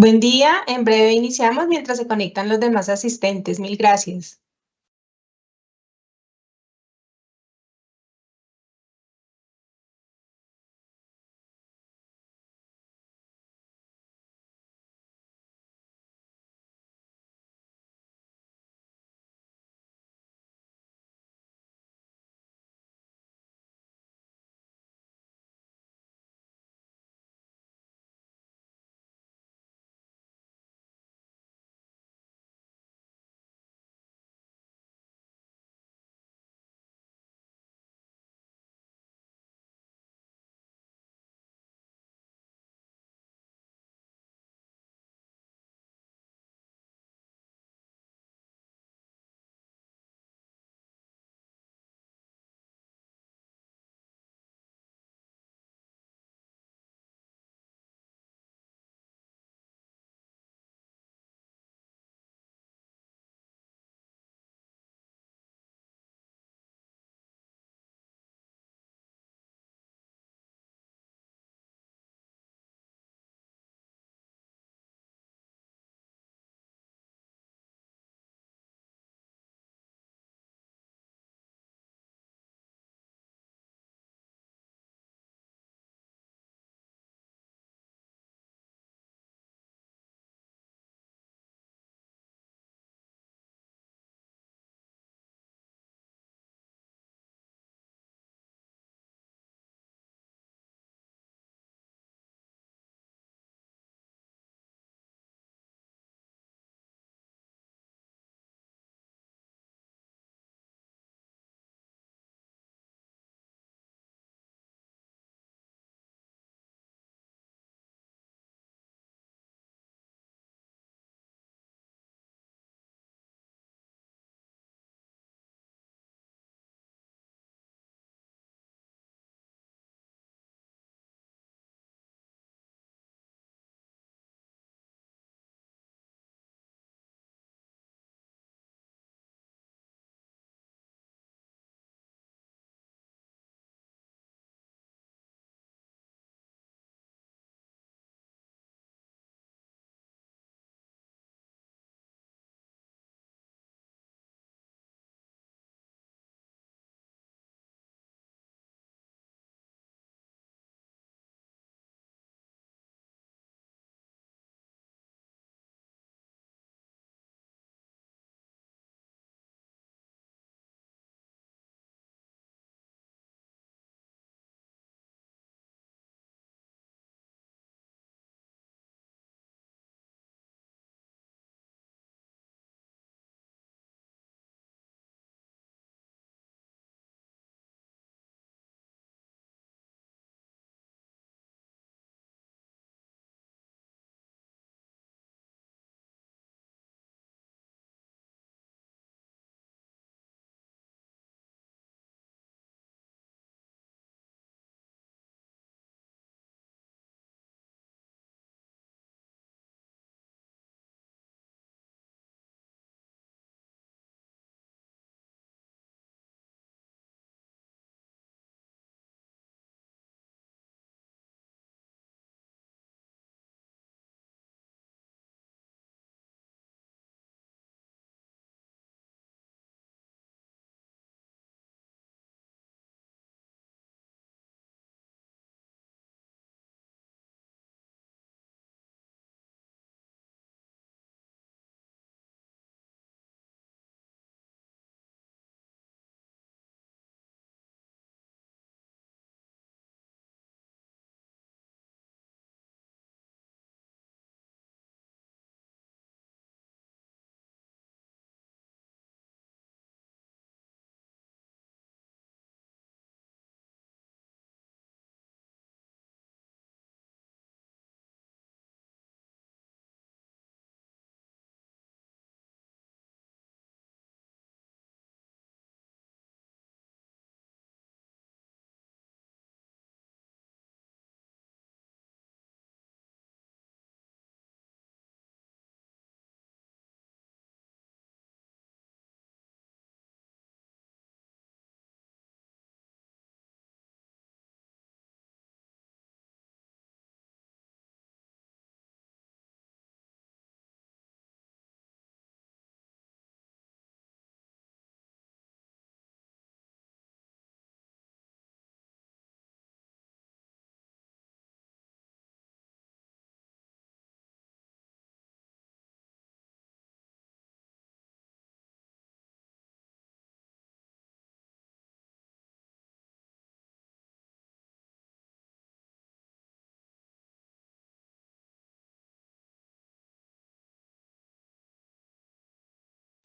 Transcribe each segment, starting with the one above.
Buen día, en breve iniciamos mientras se conectan los demás asistentes. Mil gracias.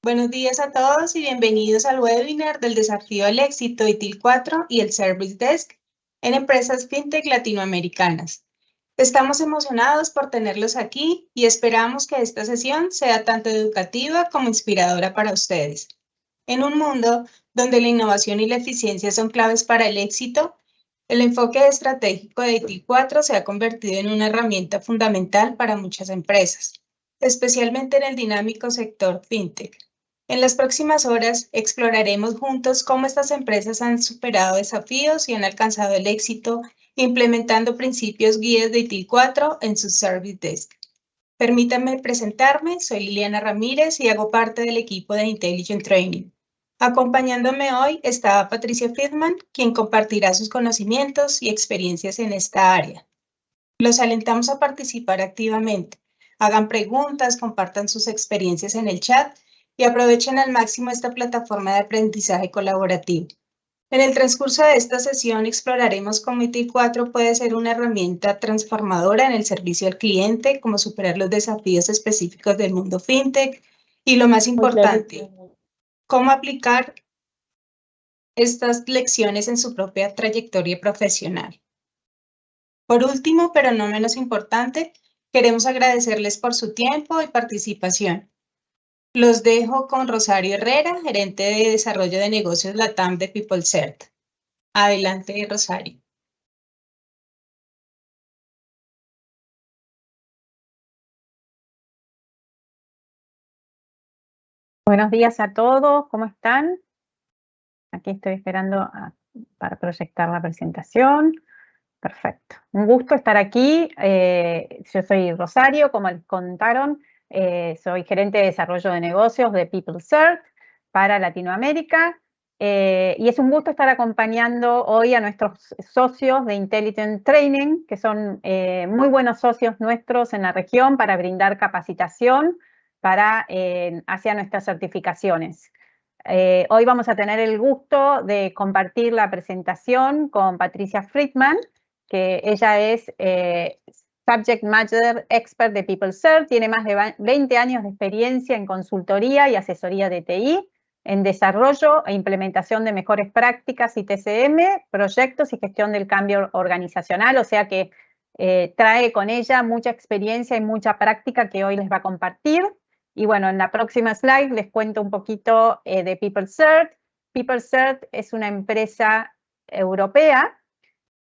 Buenos días a todos y bienvenidos al webinar del Desafío al Éxito ITIL 4 y el Service Desk en empresas fintech latinoamericanas. Estamos emocionados por tenerlos aquí y esperamos que esta sesión sea tanto educativa como inspiradora para ustedes. En un mundo donde la innovación y la eficiencia son claves para el éxito, el enfoque estratégico de ITIL 4 se ha convertido en una herramienta fundamental para muchas empresas, especialmente en el dinámico sector fintech. En las próximas horas exploraremos juntos cómo estas empresas han superado desafíos y han alcanzado el éxito implementando principios guías de ITIL 4 en su Service Desk. Permítanme presentarme, soy Liliana Ramírez y hago parte del equipo de Intelligent Training. Acompañándome hoy está Patricia Friedman, quien compartirá sus conocimientos y experiencias en esta área. Los alentamos a participar activamente. Hagan preguntas, compartan sus experiencias en el chat y aprovechen al máximo esta plataforma de aprendizaje colaborativo. En el transcurso de esta sesión exploraremos cómo ITIL 4 puede ser una herramienta transformadora en el servicio al cliente, cómo superar los desafíos específicos del mundo fintech y, lo más importante, cómo aplicar estas lecciones en su propia trayectoria profesional. Por último, pero no menos importante, queremos agradecerles por su tiempo y participación. Los dejo con Rosario Herrera, gerente de Desarrollo de Negocios LATAM de PeopleCert. Adelante, Rosario. Buenos días a todos, ¿cómo están? Aquí estoy esperando para proyectar la presentación. Perfecto. Un gusto estar aquí. Yo soy Rosario, como les contaron. Soy gerente de desarrollo de negocios de PeopleCert para Latinoamérica. Y es un gusto estar acompañando hoy a nuestros socios de Intelligent Training, que son muy buenos socios nuestros en la región para brindar capacitación hacia nuestras certificaciones. Hoy vamos a tener el gusto de compartir la presentación con Patricia Friedman, que ella es Subject Matter Expert de PeopleCert, tiene más de 20 años de experiencia en consultoría y asesoría de TI, en desarrollo e implementación de mejores prácticas y TCM, proyectos y gestión del cambio organizacional, o sea que trae con ella mucha experiencia y mucha práctica que hoy les va a compartir. Y bueno, en la próxima slide les cuento un poquito de PeopleCert. PeopleCert es una empresa europea,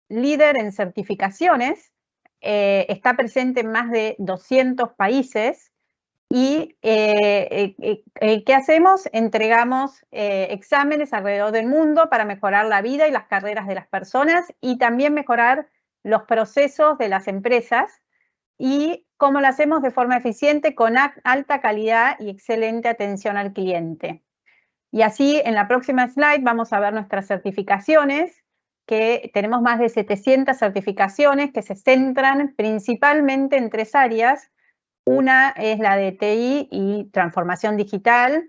líder en certificaciones, está presente en más de 200 países y ¿qué hacemos? Entregamos exámenes alrededor del mundo para mejorar la vida y las carreras de las personas y también mejorar los procesos de las empresas. ¿Y cómo lo hacemos? De forma eficiente, con alta calidad y excelente atención al cliente. Y así, en la próxima slide vamos a ver nuestras certificaciones, que tenemos más de 700 certificaciones que se centran principalmente en 3 áreas. Una es la de TI y transformación digital,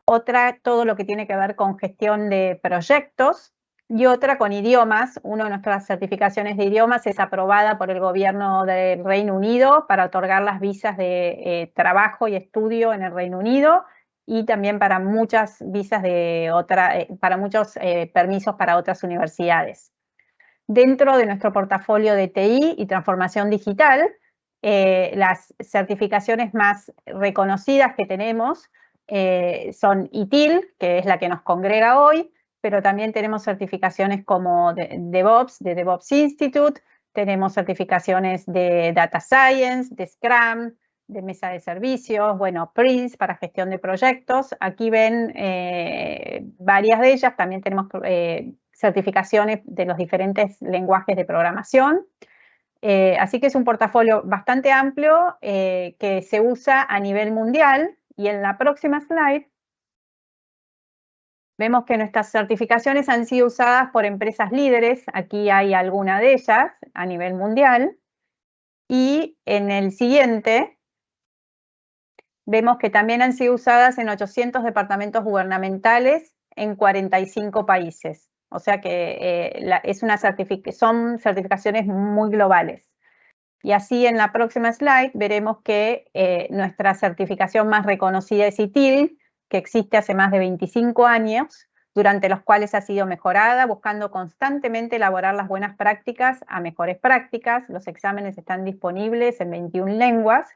otra todo lo que tiene que ver con gestión de proyectos, y otra con idiomas. Una de nuestras certificaciones de idiomas es aprobada por el gobierno del Reino Unido para otorgar las visas de trabajo y estudio en el Reino Unido y también para muchas visas para muchos permisos para otras universidades. Dentro de nuestro portafolio de TI y transformación digital, las certificaciones más reconocidas que tenemos son ITIL, que es la que nos congrega hoy, pero también tenemos certificaciones como de DevOps Institute, tenemos certificaciones de Data Science, de Scrum, de mesa de servicios, bueno, Prince para gestión de proyectos. Aquí ven varias de ellas, también tenemos certificaciones de los diferentes lenguajes de programación. Así que es un portafolio bastante amplio que se usa a nivel mundial. Y en la próxima slide vemos que nuestras certificaciones han sido usadas por empresas líderes. Aquí hay alguna de ellas a nivel mundial. Y en el siguiente vemos que también han sido usadas en 800 departamentos gubernamentales en 45 países. O sea que son certificaciones muy globales. Y así en la próxima slide veremos que nuestra certificación más reconocida es ITIL, que existe hace más de 25 años, durante los cuales ha sido mejorada, buscando constantemente elaborar las buenas prácticas a mejores prácticas. Los exámenes están disponibles en 21 lenguas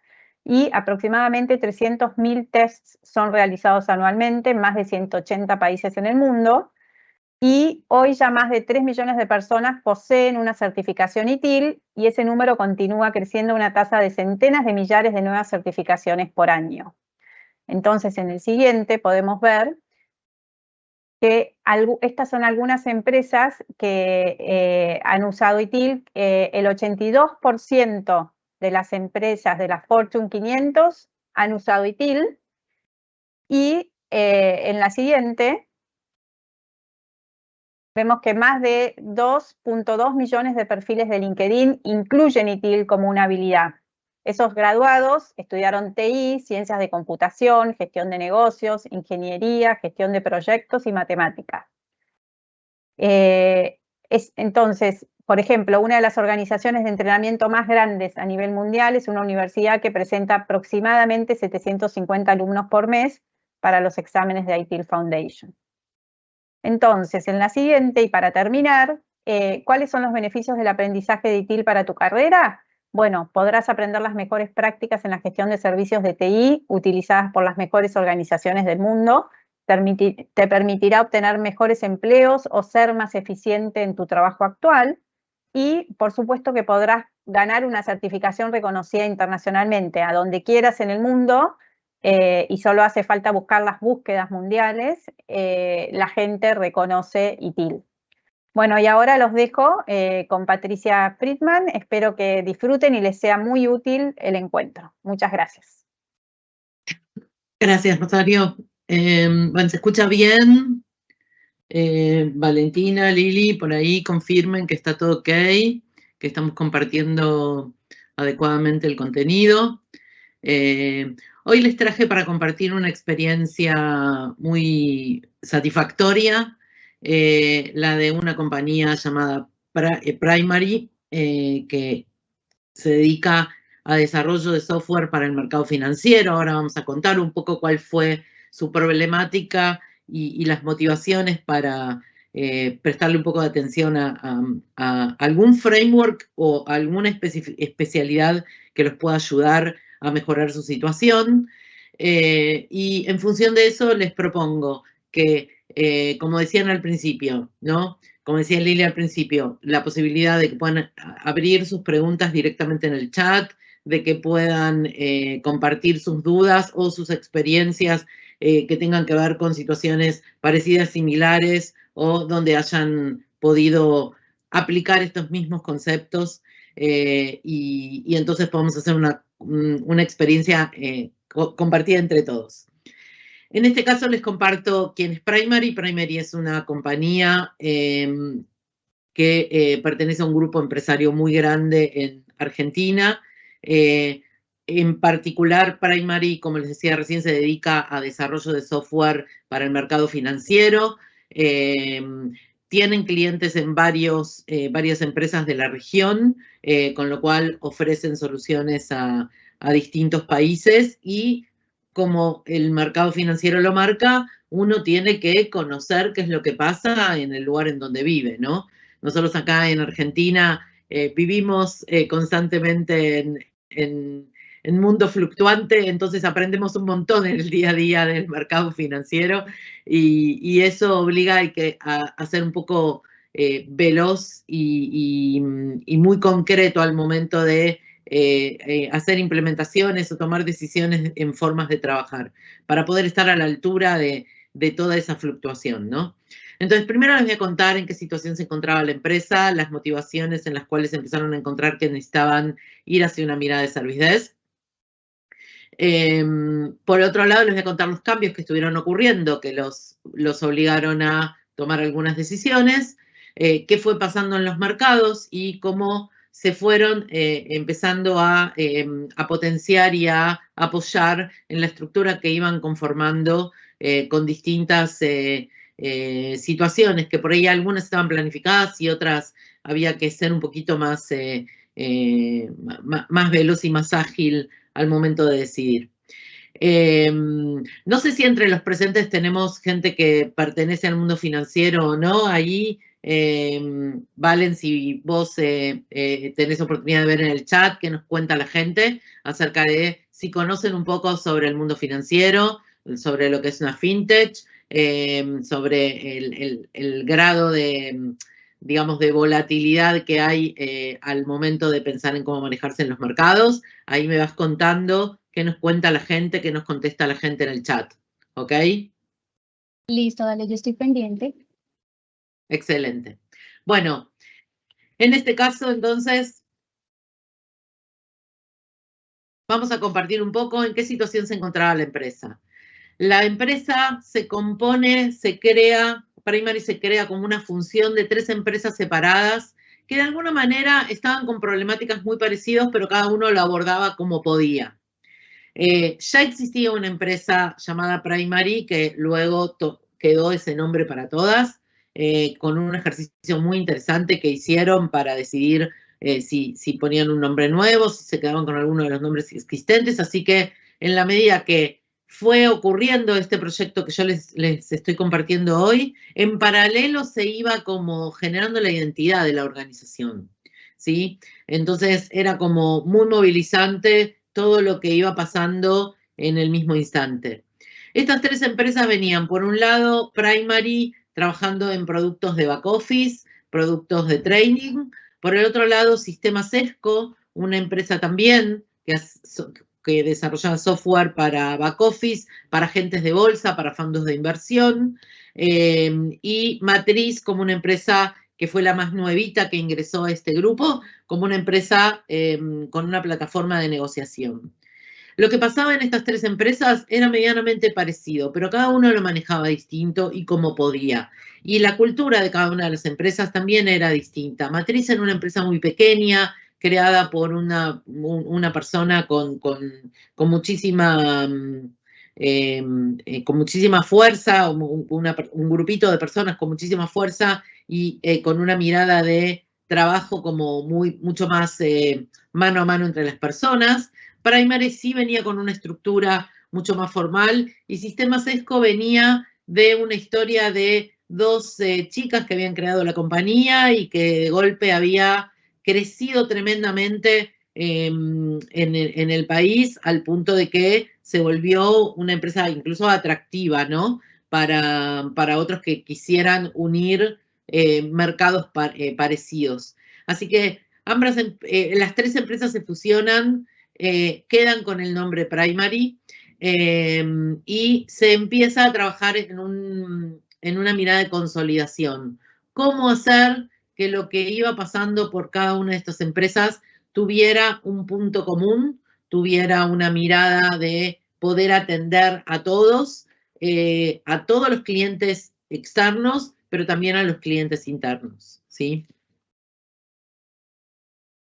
y aproximadamente 300.000 tests son realizados anualmente en más de 180 países en el mundo. Y hoy ya más de 3 millones de personas poseen una certificación ITIL y ese número continúa creciendo a una tasa de centenas de millares de nuevas certificaciones por año. Entonces, en el siguiente podemos ver que estas son algunas empresas que han usado ITIL. El 82% de las empresas de la Fortune 500 han usado ITIL. Y en la siguiente vemos que más de 2.2 millones de perfiles de LinkedIn incluyen ITIL como una habilidad. Esos graduados estudiaron TI, ciencias de computación, gestión de negocios, ingeniería, gestión de proyectos y matemáticas. Entonces, por ejemplo, una de las organizaciones de entrenamiento más grandes a nivel mundial es una universidad que presenta aproximadamente 750 alumnos por mes para los exámenes de ITIL Foundation. Entonces, en la siguiente, y para terminar, ¿cuáles son los beneficios del aprendizaje de ITIL para tu carrera? Bueno, podrás aprender las mejores prácticas en la gestión de servicios de TI utilizadas por las mejores organizaciones del mundo. Te permitirá obtener mejores empleos o ser más eficiente en tu trabajo actual. Y, por supuesto, que podrás ganar una certificación reconocida internacionalmente a donde quieras en el mundo. Y solo hace falta buscar las búsquedas mundiales, la gente reconoce ITIL. Bueno, y ahora los dejo con Patricia Friedman. Espero que disfruten y les sea muy útil el encuentro. Muchas gracias. Gracias, Rosario. Bueno, ¿se escucha bien? Valentina, Lili, por ahí confirmen que está todo ok, que estamos compartiendo adecuadamente el contenido. Hoy les traje para compartir una experiencia muy satisfactoria, la de una compañía llamada Primary, que se dedica a desarrollo de software para el mercado financiero. Ahora vamos a contar un poco cuál fue su problemática y las motivaciones para prestarle un poco de atención a algún framework o alguna especialidad que los pueda ayudar a mejorar su situación. Y en función de eso les propongo que, como decían al principio, ¿no? Como decía Lili al principio, la posibilidad de que puedan abrir sus preguntas directamente en el chat, de que puedan compartir sus dudas o sus experiencias que tengan que ver con situaciones parecidas, similares, o donde hayan podido aplicar estos mismos conceptos, y entonces podemos hacer una experiencia compartida entre todos. En este caso les comparto quién es Primary. Primary es una compañía que pertenece a un grupo empresario muy grande en Argentina. En particular, Primary, como les decía recién, se dedica a desarrollo de software para el mercado financiero. Tienen clientes en varias empresas de la región, con lo cual ofrecen soluciones a distintos países, y como el mercado financiero lo marca, uno tiene que conocer qué es lo que pasa en el lugar en donde vive, ¿no? Nosotros acá en Argentina vivimos constantemente en mundo fluctuante, entonces aprendemos un montón en el día a día del mercado financiero, y eso obliga a ser un poco veloz y muy concreto al momento de hacer implementaciones o tomar decisiones en formas de trabajar, para poder estar a la altura de toda esa fluctuación, ¿no? Entonces, primero les voy a contar en qué situación se encontraba la empresa, las motivaciones en las cuales empezaron a encontrar que necesitaban ir hacia una mirada de service desk. Por otro lado, les voy a contar los cambios que estuvieron ocurriendo, que los obligaron a tomar algunas decisiones, qué fue pasando en los mercados y cómo se fueron empezando a potenciar y a apoyar en la estructura que iban conformando con distintas situaciones, que por ahí algunas estaban planificadas y otras había que ser un poquito más veloz y más ágil al momento de decidir. No sé si entre los presentes tenemos gente que pertenece al mundo financiero o no. Ahí, Valen, si vos tenés oportunidad de ver en el chat qué nos cuenta la gente acerca de si conocen un poco sobre el mundo financiero, sobre lo que es una fintech, sobre el grado de, digamos, de volatilidad que hay al momento de pensar en cómo manejarse en los mercados. Ahí me vas contando qué nos cuenta la gente, qué nos contesta la gente en el chat. ¿Ok? Listo, dale, yo estoy pendiente. Excelente. Bueno, en este caso, entonces, vamos a compartir un poco en qué situación se encontraba la empresa. La empresa se compone, se crea, Primary se crea como una función de 3 empresas separadas que de alguna manera estaban con problemáticas muy parecidas, pero cada uno lo abordaba como podía. Ya existía una empresa llamada Primary que luego quedó ese nombre para todas, con un ejercicio muy interesante que hicieron para decidir si ponían un nombre nuevo, si se quedaban con alguno de los nombres existentes. Así que en la medida que fue ocurriendo este proyecto que yo les estoy compartiendo hoy, en paralelo se iba como generando la identidad de la organización, ¿sí? Entonces era como muy movilizante todo lo que iba pasando en el mismo instante. Estas 3 empresas venían, por un lado, Primary, trabajando en productos de back office, productos de training. Por el otro lado, Sistemas ESCO, una empresa también que desarrollaba software para back office, para agentes de bolsa, para fondos de inversión. Y Matriz, como una empresa que fue la más nuevita que ingresó a este grupo, como una empresa con una plataforma de negociación. Lo que pasaba en estas 3 empresas era medianamente parecido, pero cada uno lo manejaba distinto y como podía. Y la cultura de cada una de las empresas también era distinta. Matriz era una empresa muy pequeña, creada por una persona con muchísima fuerza, un grupito de personas con muchísima fuerza y con una mirada de trabajo como mucho más mano a mano entre las personas. Primary sí venía con una estructura mucho más formal y Sistemas ESCO venía de una historia de 2 chicas que habían creado la compañía y que de golpe había crecido tremendamente en el país al punto de que se volvió una empresa incluso atractiva, ¿no? Para otros que quisieran unir mercados parecidos. Así que las 3 empresas se fusionan, quedan con el nombre Primary y se empieza a trabajar en una mirada de consolidación. ¿Cómo hacer que lo que iba pasando por cada una de estas empresas tuviera un punto común, tuviera una mirada de poder atender a todos los clientes externos, pero también a los clientes internos, ¿sí?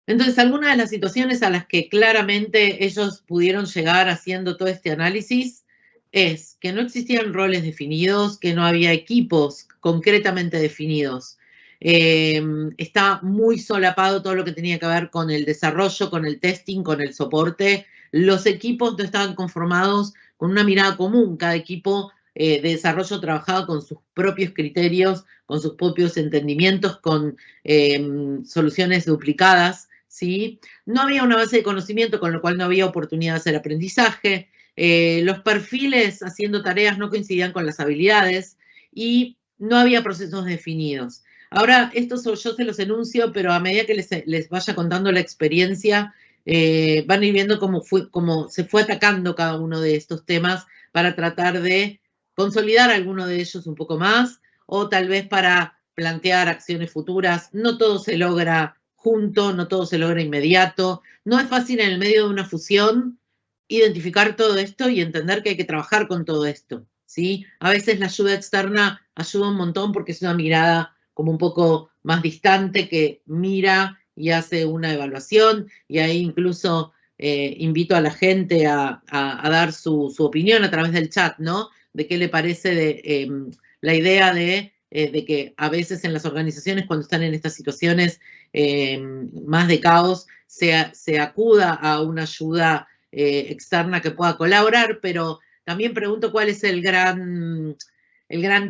Entonces, algunas de las situaciones a las que claramente ellos pudieron llegar haciendo todo este análisis es que no existían roles definidos, que no había equipos concretamente definidos. Está muy solapado todo lo que tenía que ver con el desarrollo, con el testing, con el soporte. Los equipos no estaban conformados con una mirada común. Cada equipo de desarrollo trabajaba con sus propios criterios, con sus propios entendimientos, con soluciones duplicadas, ¿sí? No había una base de conocimiento, con lo cual no había oportunidad de hacer aprendizaje. Los perfiles haciendo tareas no coincidían con las habilidades y no había procesos definidos. Ahora, esto yo se los enuncio, pero a medida que les vaya contando la experiencia, van a ir viendo cómo se fue atacando cada uno de estos temas para tratar de consolidar alguno de ellos un poco más o tal vez para plantear acciones futuras. No todo se logra junto, no todo se logra inmediato. No es fácil en el medio de una fusión identificar todo esto y entender que hay que trabajar con todo esto, ¿sí? A veces la ayuda externa ayuda un montón porque es una mirada como un poco más distante que mira y hace una evaluación y ahí incluso invito a la gente a dar su opinión a través del chat, ¿no? De qué le parece de la idea de que a veces en las organizaciones cuando están en estas situaciones más de caos se acuda a una ayuda externa que pueda colaborar, pero también pregunto cuál es el gran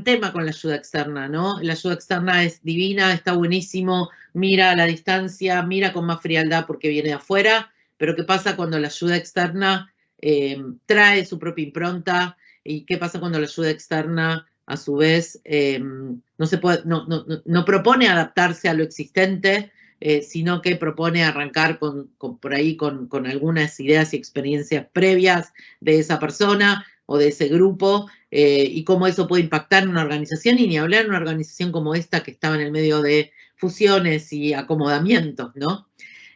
tema con la ayuda externa, ¿no? La ayuda externa es divina, está buenísimo, mira a la distancia, mira con más frialdad porque viene de afuera, pero ¿qué pasa cuando la ayuda externa trae su propia impronta? ¿Y qué pasa cuando la ayuda externa, a su vez, no propone adaptarse a lo existente, sino que propone arrancar por ahí con algunas ideas y experiencias previas de esa persona o de ese grupo, y cómo eso puede impactar en una organización, y ni hablar en una organización como esta que estaba en el medio de fusiones y acomodamientos, ¿no?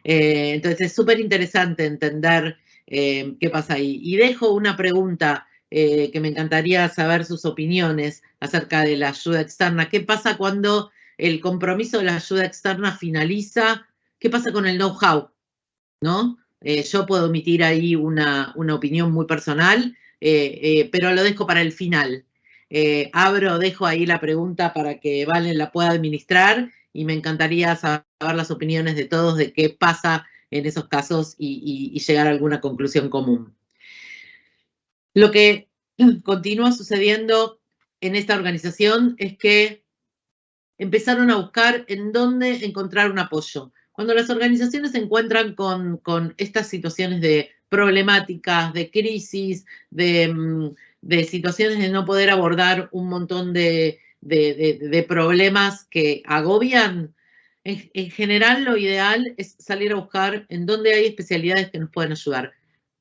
Entonces es súper interesante entender qué pasa ahí. Y dejo una pregunta que me encantaría saber sus opiniones acerca de la ayuda externa. ¿Qué pasa cuando el compromiso de la ayuda externa finaliza? ¿Qué pasa con el know-how? ¿No? Yo puedo emitir ahí una opinión muy personal, pero lo dejo para el final. Dejo ahí la pregunta para que Valen la pueda administrar, y me encantaría saber las opiniones de todos de qué pasa en esos casos y llegar a alguna conclusión común. Lo que continúa sucediendo en esta organización es que empezaron a buscar en dónde encontrar un apoyo. Cuando las organizaciones se encuentran con estas situaciones de problemáticas, de crisis, de situaciones de no poder abordar un montón de problemas que agobian, en general lo ideal es salir a buscar en dónde hay especialidades que nos pueden ayudar.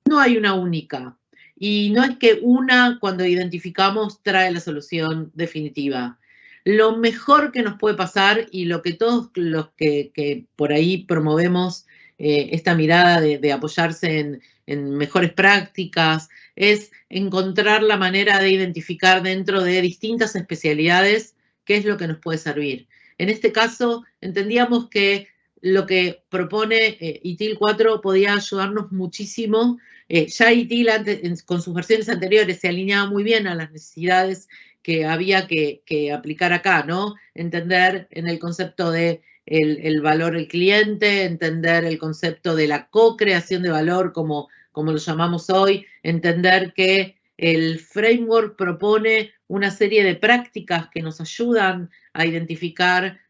No hay una única. Y no es que una, cuando identificamos, trae la solución definitiva. Lo mejor que nos puede pasar, y lo que todos los que por ahí promovemos esta mirada de apoyarse en mejores prácticas, es encontrar la manera de identificar dentro de distintas especialidades qué es lo que nos puede servir. En este caso, entendíamos que lo que propone ITIL 4 podía ayudarnos muchísimo. Ya ITIL con sus versiones anteriores se alineaba muy bien a las necesidades que había que aplicar acá, ¿no? Entender en el concepto de el valor del cliente, entender el concepto de la co-creación de valor, como lo llamamos hoy, entender que el framework propone una serie de prácticas que nos ayudan a identificar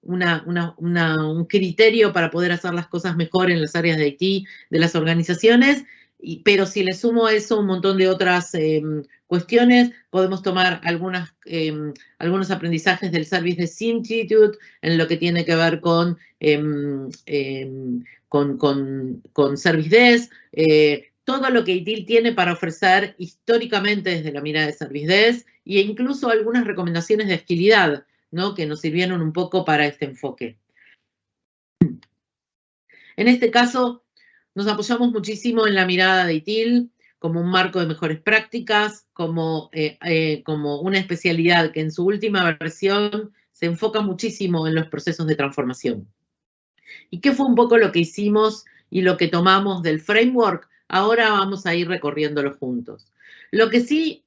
un criterio para poder hacer las cosas mejor en las áreas de IT de las organizaciones, pero si le sumo a eso un montón de otras cuestiones, podemos tomar algunos aprendizajes del Service Desk Institute en lo que tiene que ver con Service Desk, todo lo que ITIL tiene para ofrecer históricamente desde la mirada de Service Desk, e incluso algunas recomendaciones de agilidad, ¿no? Que nos sirvieron un poco para este enfoque. En este caso, nos apoyamos muchísimo en la mirada de ITIL como un marco de mejores prácticas, como una especialidad que en su última versión se enfoca muchísimo en los procesos de transformación. ¿Y qué fue un poco lo que hicimos y lo que tomamos del framework? Ahora vamos a ir recorriéndolo juntos. Lo que sí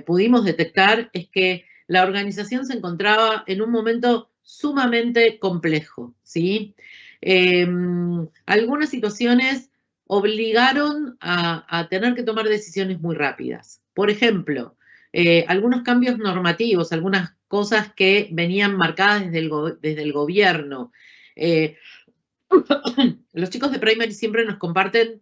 pudimos detectar es que la organización se encontraba en un momento sumamente complejo, ¿sí? Algunas situaciones obligaron a tener que tomar decisiones muy rápidas. Por ejemplo, algunos cambios normativos, algunas cosas que venían marcadas desde el gobierno. Los chicos de Primary siempre nos comparten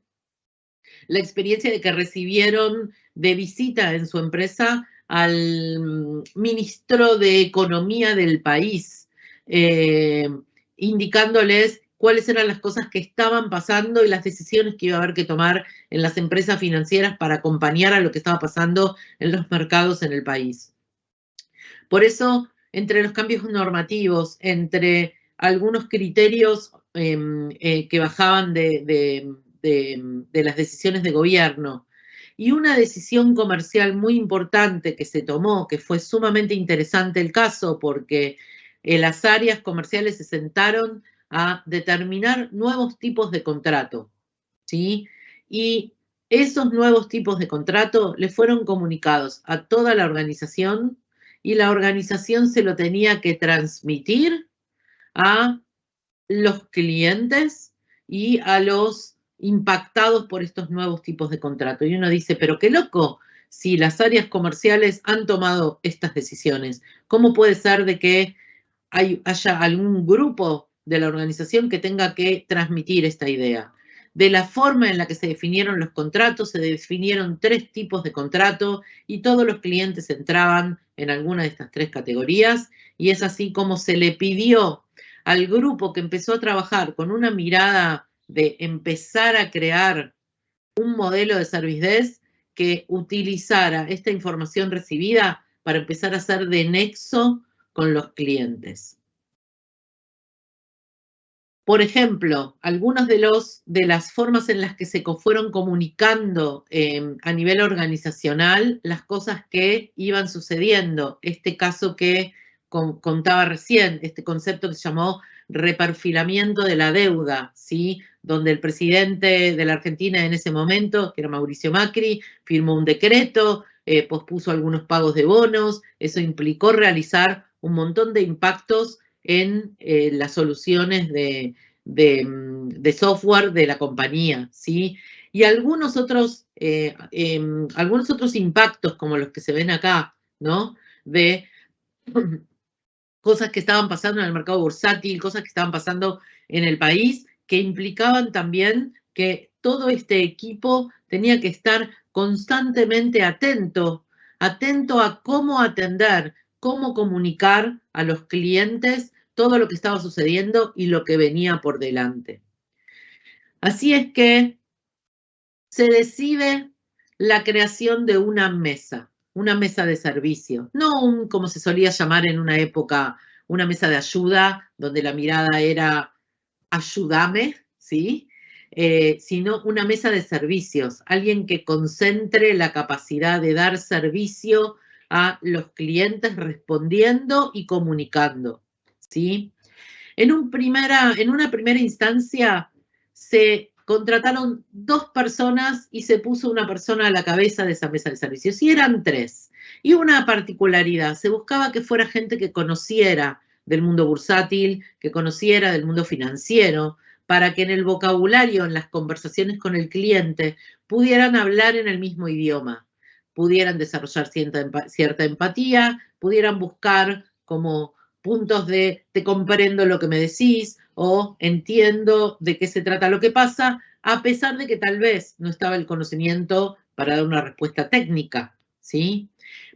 la experiencia de que recibieron de visita en su empresa al ministro de Economía del país, indicándoles cuáles eran las cosas que estaban pasando y las decisiones que iba a haber que tomar en las empresas financieras para acompañar a lo que estaba pasando en los mercados en el país. Por eso, entre los cambios normativos, entre algunos criterios que bajaban de las decisiones de gobierno, y una decisión comercial muy importante que se tomó, que fue sumamente interesante el caso, porque las áreas comerciales se sentaron a determinar nuevos tipos de contrato, ¿sí? Y esos nuevos tipos de contrato le fueron comunicados a toda la organización, y la organización se lo tenía que transmitir a los clientes y a los impactados por estos nuevos tipos de contrato. Y uno dice, pero qué loco, si las áreas comerciales han tomado estas decisiones, ¿cómo puede ser de que haya algún grupo de la organización que tenga que transmitir esta idea? De la forma en la que se definieron los contratos, se definieron 3 tipos de contrato y todos los clientes entraban en alguna de estas 3 categorías, y es así como se le pidió al grupo que empezó a trabajar con una mirada de empezar a crear un modelo de service desk que utilizara esta información recibida para empezar a hacer de nexo con los clientes. Por ejemplo, algunas de las formas en las que se fueron comunicando a nivel organizacional las cosas que iban sucediendo. Este caso que contaba recién, este concepto que se llamó reperfilamiento de la deuda, ¿sí? Donde el presidente de la Argentina en ese momento, que era Mauricio Macri, firmó un decreto, pospuso algunos pagos de bonos, eso implicó realizar un montón de impactos en las soluciones de software de la compañía, ¿sí? Y algunos otros impactos como los que se ven acá, ¿no? De cosas que estaban pasando en el mercado bursátil, cosas que estaban pasando en el país, que implicaban también que todo este equipo tenía que estar constantemente atento a cómo atender, cómo comunicar a los clientes todo lo que estaba sucediendo y lo que venía por delante. Así es que se decide la creación de una mesa de servicio, no como se solía llamar en una época, una mesa de ayuda, donde la mirada era ayúdame, ¿sí? Sino una mesa de servicios, alguien que concentre la capacidad de dar servicio a los clientes respondiendo y comunicando, ¿sí? En una primera instancia se contrataron 2 personas y se puso una persona a la cabeza de esa mesa de servicios, y eran 3. Y una particularidad, se buscaba que fuera gente que conociera del mundo bursátil, que conociera del mundo financiero, para que en el vocabulario, en las conversaciones con el cliente, pudieran hablar en el mismo idioma, pudieran desarrollar cierta empatía, pudieran buscar como puntos de te comprendo lo que me decís o entiendo de qué se trata lo que pasa, a pesar de que tal vez no estaba el conocimiento para dar una respuesta técnica, ¿sí?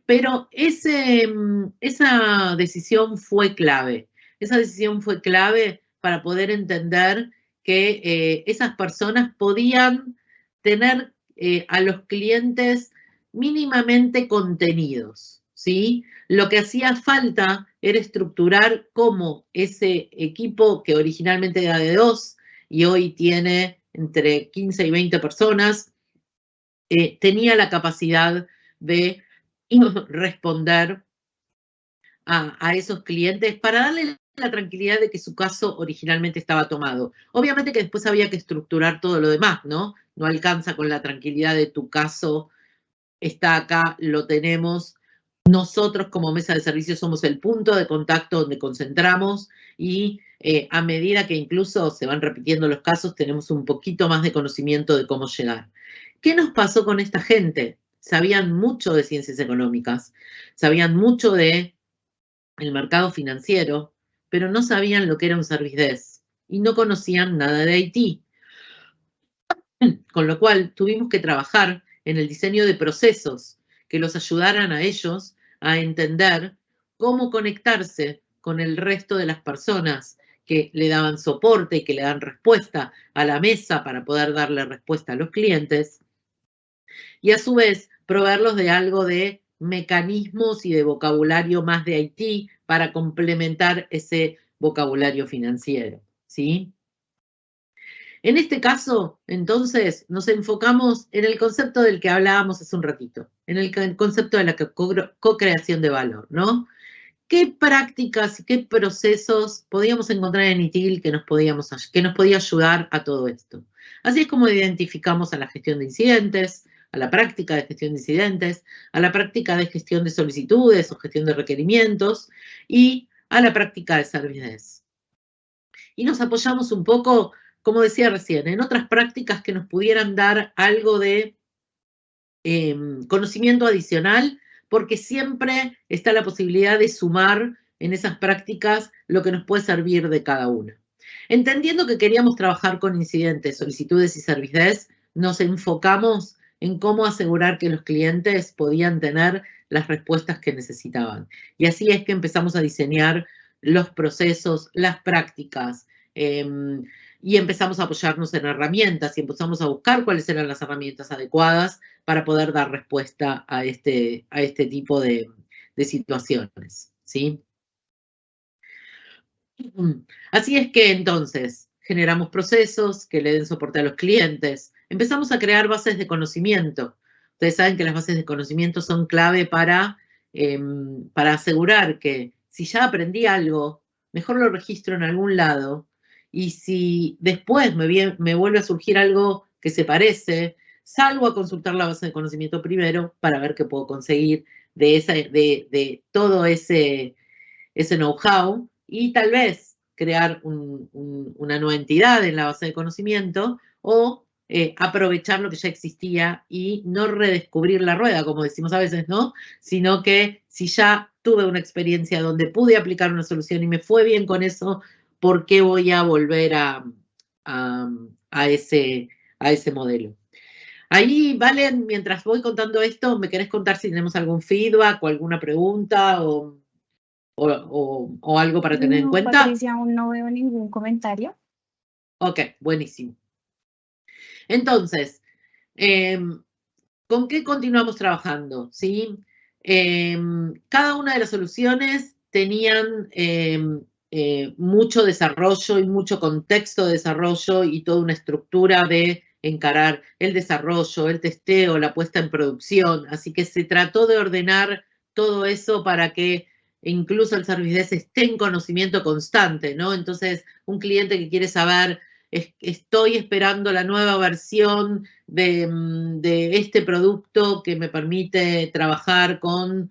Pero esa decisión fue clave. Esa decisión fue clave para poder entender que esas personas podían tener a los clientes mínimamente contenidos, ¿sí? Lo que hacía falta era estructurar cómo ese equipo, que originalmente era de 2 y hoy tiene entre 15 y 20 personas, tenía la capacidad de responder a esos clientes para darle la tranquilidad de que su caso originalmente estaba tomado. Obviamente que después había que estructurar todo lo demás, ¿no? No alcanza con la tranquilidad de tu caso está acá, lo tenemos. Nosotros como mesa de servicios somos el punto de contacto donde concentramos y a medida que incluso se van repitiendo los casos, tenemos un poquito más de conocimiento de cómo llegar. ¿Qué nos pasó con esta gente? Sabían mucho de ciencias económicas, sabían mucho de el mercado financiero, pero no sabían lo que era un service desk y no conocían nada de IT. Con lo cual tuvimos que trabajar en el diseño de procesos que los ayudaran a ellos a entender cómo conectarse con el resto de las personas que le daban soporte y que le dan respuesta a la mesa para poder darle respuesta a los clientes, y a su vez proveerlos de algo de mecanismos y de vocabulario más de IT para complementar ese vocabulario financiero, ¿sí? En este caso, entonces, nos enfocamos en el concepto del que hablábamos hace un ratito, en el concepto de la co-creación de valor, ¿no? ¿Qué prácticas y qué procesos podíamos encontrar en ITIL que nos podía ayudar a todo esto? Así es como identificamos a la gestión de incidentes, a la práctica de gestión de incidentes, a la práctica de gestión de solicitudes o gestión de requerimientos y a la práctica de service desk. Y nos apoyamos un poco como decía recién, en otras prácticas que nos pudieran dar algo de conocimiento adicional, porque siempre está la posibilidad de sumar en esas prácticas lo que nos puede servir de cada una. Entendiendo que queríamos trabajar con incidentes, solicitudes y service desk, nos enfocamos en cómo asegurar que los clientes podían tener las respuestas que necesitaban. Y así es que empezamos a diseñar los procesos, las prácticas, y empezamos a apoyarnos en herramientas y empezamos a buscar cuáles eran las herramientas adecuadas para poder dar respuesta a este tipo de situaciones, ¿sí? Así es que entonces generamos procesos que le den soporte a los clientes. Empezamos a crear bases de conocimiento. Ustedes saben que las bases de conocimiento son clave para asegurar que si ya aprendí algo, mejor lo registro en algún lado. Y si después me vuelve a surgir algo que se parece, salgo a consultar la base de conocimiento primero para ver qué puedo conseguir de todo ese know-how y tal vez crear una nueva entidad en la base de conocimiento o aprovechar lo que ya existía y no redescubrir la rueda, como decimos a veces, ¿no? Sino que si ya tuve una experiencia donde pude aplicar una solución y me fue bien con eso, ¿por qué voy a volver a ese modelo? Ahí, Valen, mientras voy contando esto, ¿me querés contar si tenemos algún feedback o alguna pregunta o algo para tener en cuenta? Patricia, aún no veo ningún comentario. Ok, buenísimo. Entonces, ¿con qué continuamos trabajando? ¿Sí? Cada una de las soluciones tenían mucho desarrollo y mucho contexto de desarrollo y toda una estructura de encarar el desarrollo, el testeo, la puesta en producción. Así que se trató de ordenar todo eso para que incluso el service desk esté en conocimiento constante, ¿no? Entonces, un cliente que quiere saber, estoy esperando la nueva versión de este producto que me permite trabajar con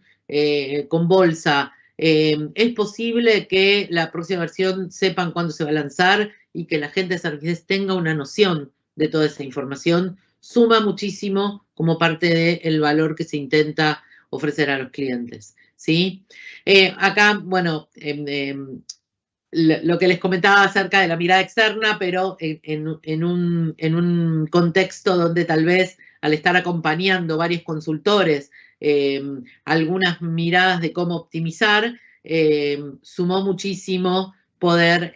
bolsa. Es posible que la próxima versión sepan cuándo se va a lanzar y que la gente de service desk tenga una noción de toda esa información. Suma muchísimo como parte del valor que se intenta ofrecer a los clientes, ¿sí? Acá, bueno, lo que les comentaba acerca de la mirada externa, pero en un contexto donde tal vez al estar acompañando varios consultores, algunas miradas de cómo optimizar, sumó muchísimo poder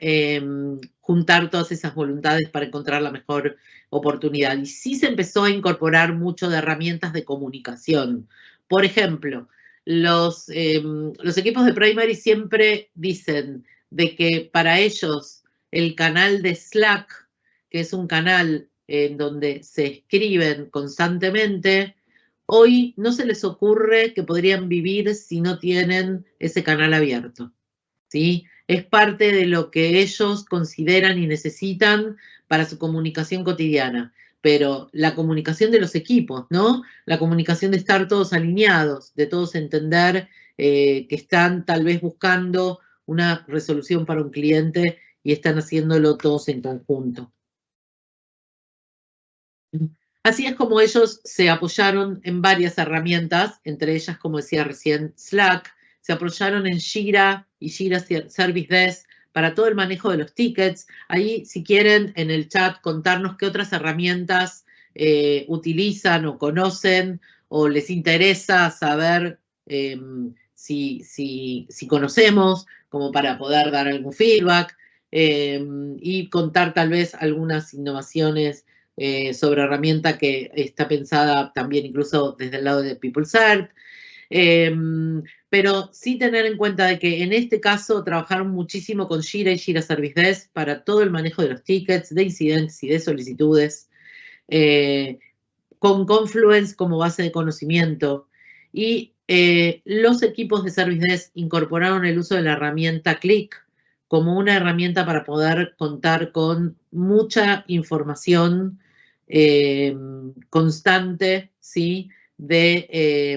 juntar todas esas voluntades para encontrar la mejor oportunidad. Y sí se empezó a incorporar mucho de herramientas de comunicación. Por ejemplo, los equipos de primary siempre dicen de que para ellos el canal de Slack, que es un canal en donde se escriben constantemente, hoy no se les ocurre que podrían vivir si no tienen ese canal abierto, ¿sí? Es parte de lo que ellos consideran y necesitan para su comunicación cotidiana. Pero la comunicación de los equipos, ¿no? La comunicación de estar todos alineados, de todos entender que están tal vez buscando una resolución para un cliente y están haciéndolo todos en conjunto. Así es como ellos se apoyaron en varias herramientas, entre ellas, como decía recién, Slack, se apoyaron en Jira y Jira Service Desk para todo el manejo de los tickets. Ahí, si quieren, en el chat contarnos qué otras herramientas utilizan o conocen o les interesa saber si conocemos, como para poder dar algún feedback y contar tal vez algunas innovaciones sobre herramienta que está pensada también incluso desde el lado de PeopleCert. Pero sí tener en cuenta de que en este caso trabajaron muchísimo con Jira y Jira Service Desk para todo el manejo de los tickets, de incidentes y de solicitudes, con Confluence como base de conocimiento. Y los equipos de Service Desk incorporaron el uso de la herramienta Click como una herramienta para poder contar con mucha información constante, ¿sí? De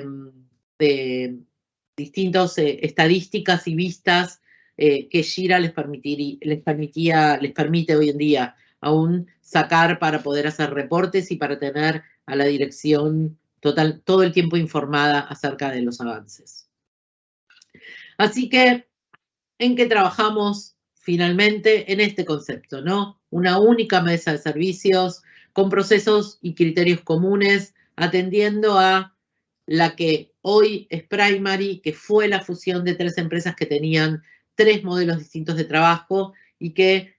distintas estadísticas y vistas que Jira les permite hoy en día aún sacar para poder hacer reportes y para tener a la dirección todo el tiempo informada acerca de los avances. Así que, ¿en qué trabajamos finalmente? En este concepto, ¿no? Una única mesa de servicios con procesos y criterios comunes, atendiendo a la que hoy es Primary, que fue la fusión de 3 empresas que tenían 3 modelos distintos de trabajo y que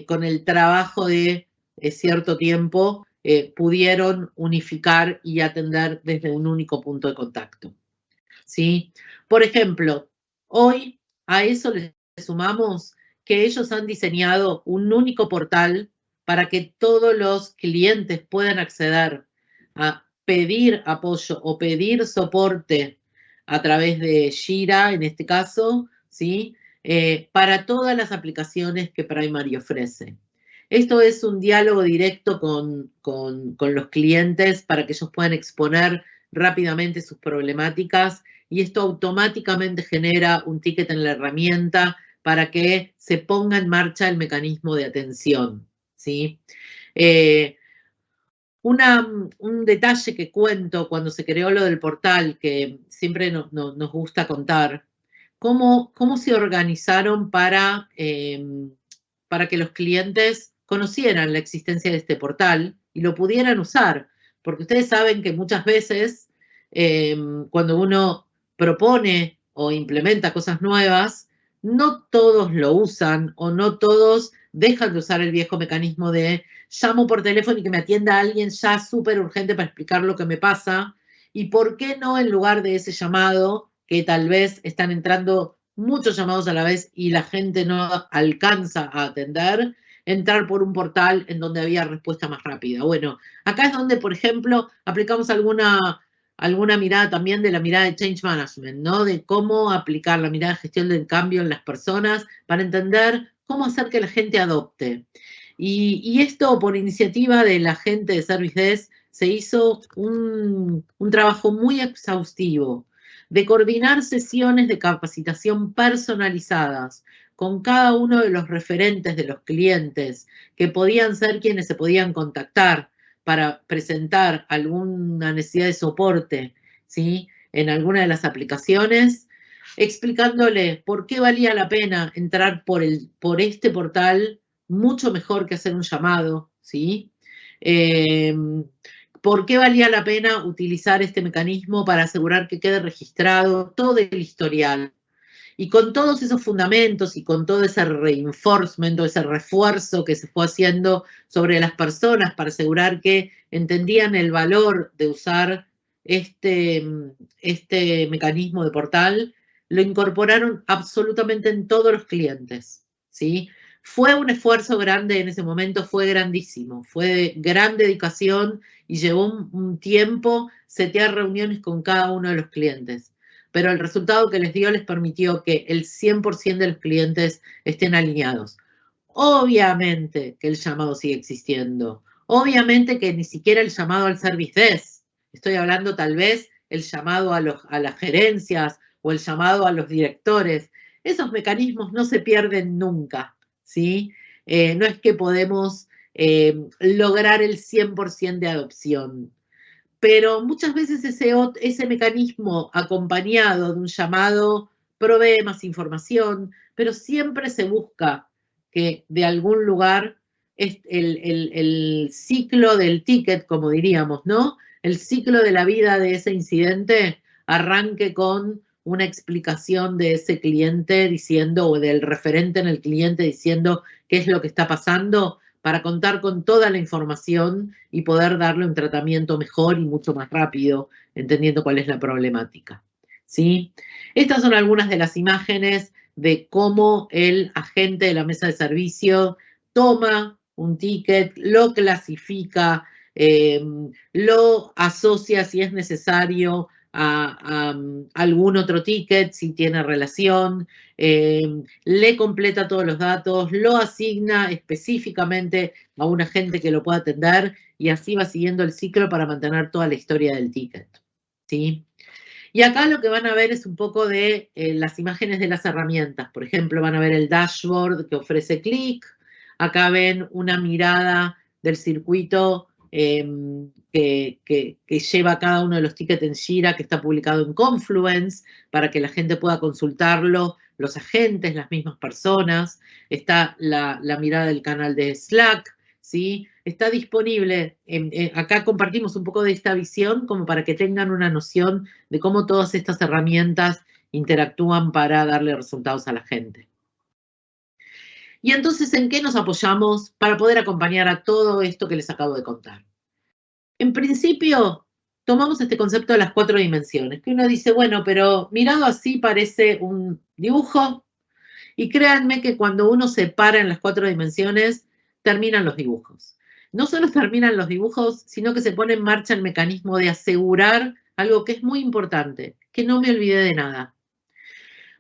con el trabajo de cierto tiempo pudieron unificar y atender desde un único punto de contacto, ¿sí? Por ejemplo, hoy a eso le sumamos que ellos han diseñado un único portal para que todos los clientes puedan acceder a pedir apoyo o pedir soporte a través de Jira, en este caso, ¿sí? Para todas las aplicaciones que Primary ofrece. Esto es un diálogo directo con los clientes para que ellos puedan exponer rápidamente sus problemáticas y esto automáticamente genera un ticket en la herramienta para que se ponga en marcha el mecanismo de atención, ¿sí? Un detalle que cuento cuando se creó lo del portal, que siempre nos gusta contar, cómo se organizaron para que los clientes conocieran la existencia de este portal y lo pudieran usar. Porque ustedes saben que muchas veces cuando uno propone o implementa cosas nuevas, no todos lo usan o no todos dejan de usar el viejo mecanismo de llamo por teléfono y que me atienda alguien ya súper urgente para explicar lo que me pasa. ¿Y por qué no en lugar de ese llamado, que tal vez están entrando muchos llamados a la vez y la gente no alcanza a atender, entrar por un portal en donde había respuesta más rápida? Bueno, acá es donde, por ejemplo, aplicamos alguna mirada también de la mirada de Change Management, ¿no? De cómo aplicar la mirada de gestión del cambio en las personas para entender cómo hacer que la gente adopte. Y esto por iniciativa de la gente de Service Desk se hizo un trabajo muy exhaustivo de coordinar sesiones de capacitación personalizadas con cada uno de los referentes de los clientes que podían ser quienes se podían contactar para presentar alguna necesidad de soporte, ¿sí? En alguna de las aplicaciones, explicándole por qué valía la pena entrar por este portal mucho mejor que hacer un llamado, ¿sí? ¿Por qué valía la pena utilizar este mecanismo para asegurar que quede registrado todo el historial? Y con todos esos fundamentos y con todo ese reinforcement, ese refuerzo que se fue haciendo sobre las personas para asegurar que entendían el valor de usar este mecanismo de portal, lo incorporaron absolutamente en todos los clientes, ¿sí? Fue un esfuerzo grande en ese momento, fue grandísimo, fue de gran dedicación y llevó un tiempo setear reuniones con cada uno de los clientes. Pero el resultado que les dio les permitió que el 100% de los clientes estén alineados. Obviamente que el llamado sigue existiendo. Obviamente que ni siquiera el llamado al Service Desk. Estoy hablando tal vez el llamado a las gerencias o el llamado a los directores. Esos mecanismos no se pierden nunca, ¿sí? No es que podemos lograr el 100% de adopción. Pero muchas veces ese mecanismo acompañado de un llamado provee más información, pero siempre se busca que de algún lugar el ciclo del ticket, como diríamos, ¿no? El ciclo de la vida de ese incidente arranque con una explicación de ese cliente diciendo, o del referente en el cliente diciendo qué es lo que está pasando, para contar con toda la información y poder darle un tratamiento mejor y mucho más rápido, entendiendo cuál es la problemática, ¿sí? Estas son algunas de las imágenes de cómo el agente de la mesa de servicio toma un ticket, lo clasifica, lo asocia si es necesario a algún otro ticket, si tiene relación, le completa todos los datos, lo asigna específicamente a un agente que lo pueda atender y así va siguiendo el ciclo para mantener toda la historia del ticket, ¿sí? Y acá lo que van a ver es un poco de las imágenes de las herramientas. Por ejemplo, van a ver el dashboard que ofrece Qlik. Acá ven una mirada del circuito que lleva cada uno de los tickets en Jira, que está publicado en Confluence, para que la gente pueda consultarlo, los agentes, las mismas personas. Está la mirada del canal de Slack, ¿sí? Está disponible, acá compartimos un poco de esta visión como para que tengan una noción de cómo todas estas herramientas interactúan para darle resultados a la gente. Y entonces, ¿en qué nos apoyamos para poder acompañar a todo esto que les acabo de contar? En principio, tomamos este concepto de las 4 dimensiones, que uno dice, bueno, pero mirado así parece un dibujo, y créanme que cuando uno se para en las 4 dimensiones, terminan los dibujos. No solo terminan los dibujos, sino que se pone en marcha el mecanismo de asegurar algo que es muy importante, que no me olvidé de nada.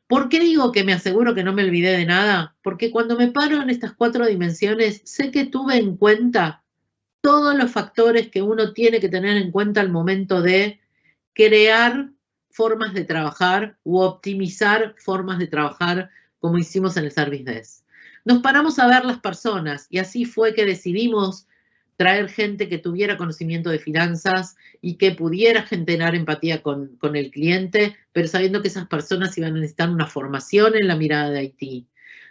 ¿Por qué digo que me aseguro que no me olvidé de nada? Porque cuando me paro en estas 4 dimensiones, sé que tuve en cuenta todos los factores que uno tiene que tener en cuenta al momento de crear formas de trabajar u optimizar formas de trabajar como hicimos en el Service Desk. Nos paramos a ver las personas y así fue que decidimos traer gente que tuviera conocimiento de finanzas y que pudiera generar empatía con el cliente, pero sabiendo que esas personas iban a necesitar una formación en la mirada de IT.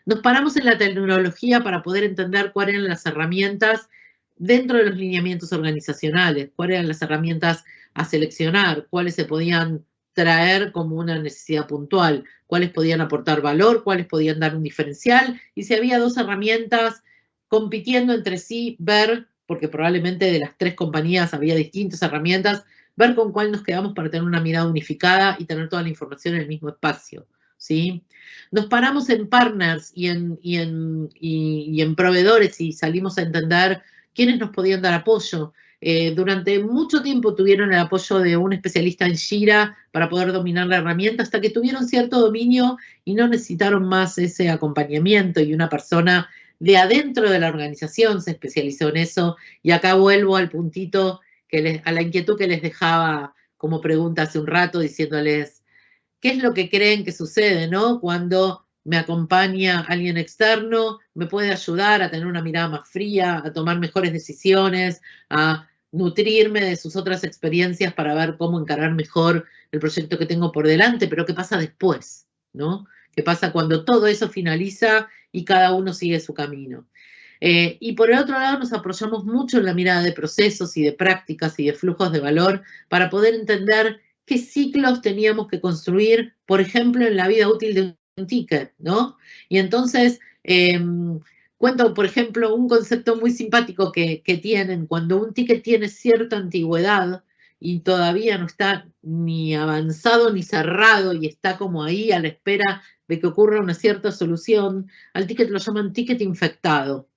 Nos paramos en la tecnología para poder entender cuáles eran las herramientas dentro de los lineamientos organizacionales, cuáles eran las herramientas a seleccionar, cuáles se podían traer como una necesidad puntual, cuáles podían aportar valor, cuáles podían dar un diferencial, y si había 2 herramientas compitiendo entre sí, ver, porque probablemente de las 3 compañías había distintas herramientas, ver con cuál nos quedamos para tener una mirada unificada y tener toda la información en el mismo espacio, ¿sí? Nos paramos en partners y en proveedores y salimos a entender quiénes nos podían dar apoyo. Durante mucho tiempo tuvieron el apoyo de un especialista en Jira para poder dominar la herramienta hasta que tuvieron cierto dominio y no necesitaron más ese acompañamiento, y una persona de adentro de la organización se especializó en eso. Y acá vuelvo al puntito, a la inquietud que les dejaba como pregunta hace un rato, diciéndoles qué es lo que creen que sucede, ¿no? Cuando me acompaña alguien externo, me puede ayudar a tener una mirada más fría, a tomar mejores decisiones, a nutrirme de sus otras experiencias para ver cómo encarar mejor el proyecto que tengo por delante, pero ¿qué pasa después, ¿no? ¿Qué pasa cuando todo eso finaliza y cada uno sigue su camino? Y por el otro lado nos apoyamos mucho en la mirada de procesos y de prácticas y de flujos de valor para poder entender qué ciclos teníamos que construir, por ejemplo, en la vida útil de un ticket, ¿no? Y entonces, cuento, por ejemplo, un concepto muy simpático que tienen cuando un ticket tiene cierta antigüedad y todavía no está ni avanzado ni cerrado y está como ahí a la espera de que ocurra una cierta solución, al ticket lo llaman ticket infectado.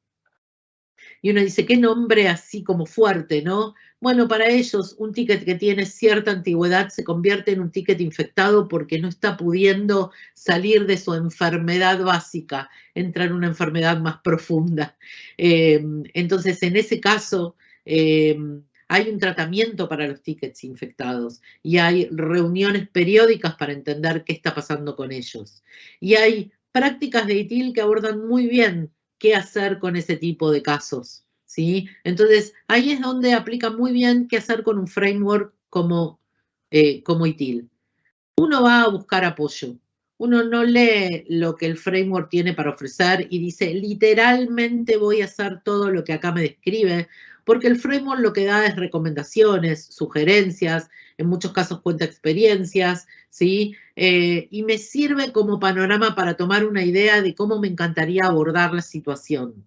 Y uno dice, qué nombre así como fuerte, ¿no? Bueno, para ellos un ticket que tiene cierta antigüedad se convierte en un ticket infectado porque no está pudiendo salir de su enfermedad básica, entra en una enfermedad más profunda. Entonces, en ese caso, hay un tratamiento para los tickets infectados y hay reuniones periódicas para entender qué está pasando con ellos. Y hay prácticas de ITIL que abordan muy bien qué hacer con ese tipo de casos, ¿sí? Entonces, ahí es donde aplica muy bien qué hacer con un framework como ITIL. Uno va a buscar apoyo. Uno no lee lo que el framework tiene para ofrecer y dice, literalmente voy a hacer todo lo que acá me describe, porque el framework lo que da es recomendaciones, sugerencias, en muchos casos cuenta experiencias, ¿sí? Y me sirve como panorama para tomar una idea de cómo me encantaría abordar la situación.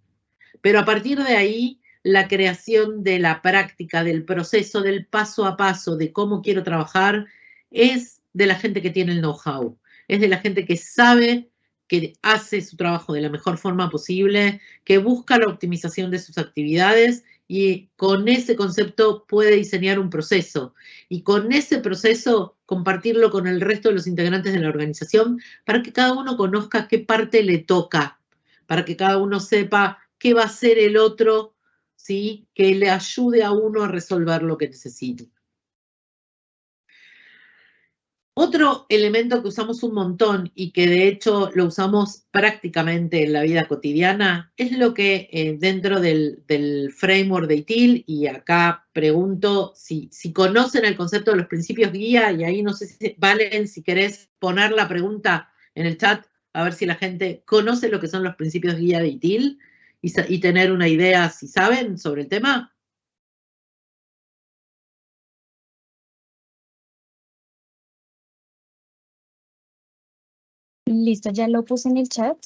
Pero a partir de ahí, la creación de la práctica, del proceso, del paso a paso, de cómo quiero trabajar, es de la gente que tiene el know-how, es de la gente que sabe, que hace su trabajo de la mejor forma posible, que busca la optimización de sus actividades y con ese concepto puede diseñar un proceso. Y con ese proceso compartirlo con el resto de los integrantes de la organización para que cada uno conozca qué parte le toca, para que cada uno sepa qué va a hacer el otro, ¿sí? Que le ayude a uno a resolver lo que necesite. Otro elemento que usamos un montón y que de hecho lo usamos prácticamente en la vida cotidiana es lo que dentro del framework de ITIL, y acá pregunto si conocen el concepto de los principios guía, y ahí no sé si Valen, si querés poner la pregunta en el chat, a ver si la gente conoce lo que son los principios guía de ITIL y tener una idea si saben sobre el tema. Listo, ya lo puse en el chat.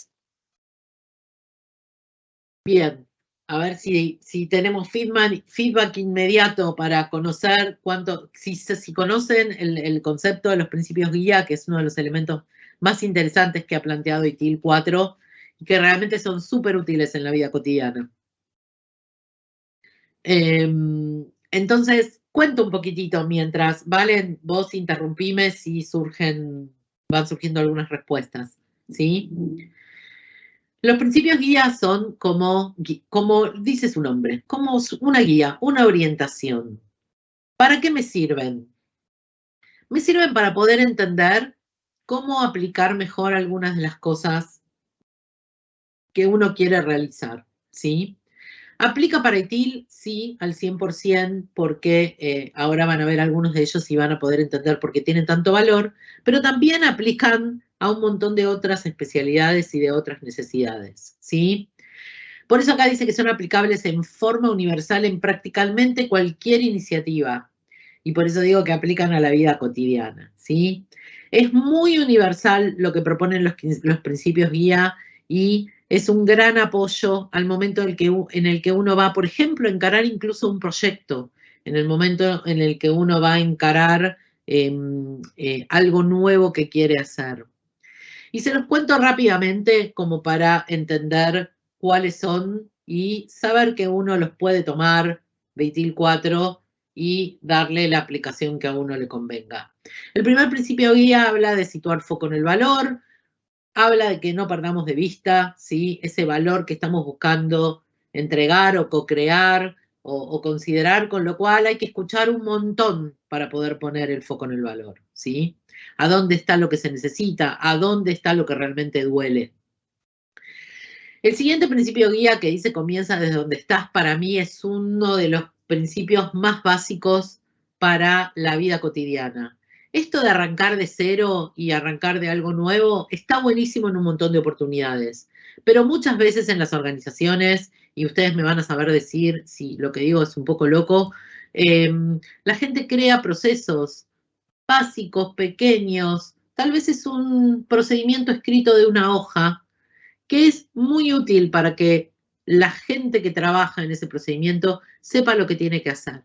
Bien, a ver si tenemos feedback inmediato para conocer si conocen el concepto de los principios guía, que es uno de los elementos más interesantes que ha planteado ITIL 4 y que realmente son súper útiles en la vida cotidiana. Entonces, cuento un poquitito mientras, Valen, vos interrumpime si van surgiendo algunas respuestas, ¿sí? Los principios guía son como dice su nombre, como una guía, una orientación. ¿Para qué me sirven? Me sirven para poder entender cómo aplicar mejor algunas de las cosas que uno quiere realizar, ¿sí? ¿Aplica para ITIL? Sí, al 100%, porque ahora van a ver algunos de ellos y van a poder entender por qué tienen tanto valor, pero también aplican a un montón de otras especialidades y de otras necesidades, ¿sí? Por eso acá dice que son aplicables en forma universal en prácticamente cualquier iniciativa. Y por eso digo que aplican a la vida cotidiana, ¿sí? Es muy universal lo que proponen los principios guía y es un gran apoyo al momento en el que uno va, por ejemplo, a encarar incluso un proyecto, en el momento en el que uno va a encarar algo nuevo que quiere hacer. Y se los cuento rápidamente como para entender cuáles son y saber que uno los puede tomar de ITIL 4 y darle la aplicación que a uno le convenga. El primer principio guía habla de situar foco en el valor, habla de que no perdamos de vista, ¿sí?, ese valor que estamos buscando entregar o co-crear o considerar, con lo cual hay que escuchar un montón para poder poner el foco en el valor, ¿sí? ¿A dónde está lo que se necesita? ¿A dónde está lo que realmente duele? El siguiente principio guía que dice comienza desde donde estás, para mí es uno de los principios más básicos para la vida cotidiana. Esto de arrancar de cero y arrancar de algo nuevo está buenísimo en un montón de oportunidades, pero muchas veces en las organizaciones, y ustedes me van a saber decir si lo que digo es un poco loco, la gente crea procesos básicos, pequeños, tal vez es un procedimiento escrito de una hoja, que es muy útil para que la gente que trabaja en ese procedimiento sepa lo que tiene que hacer.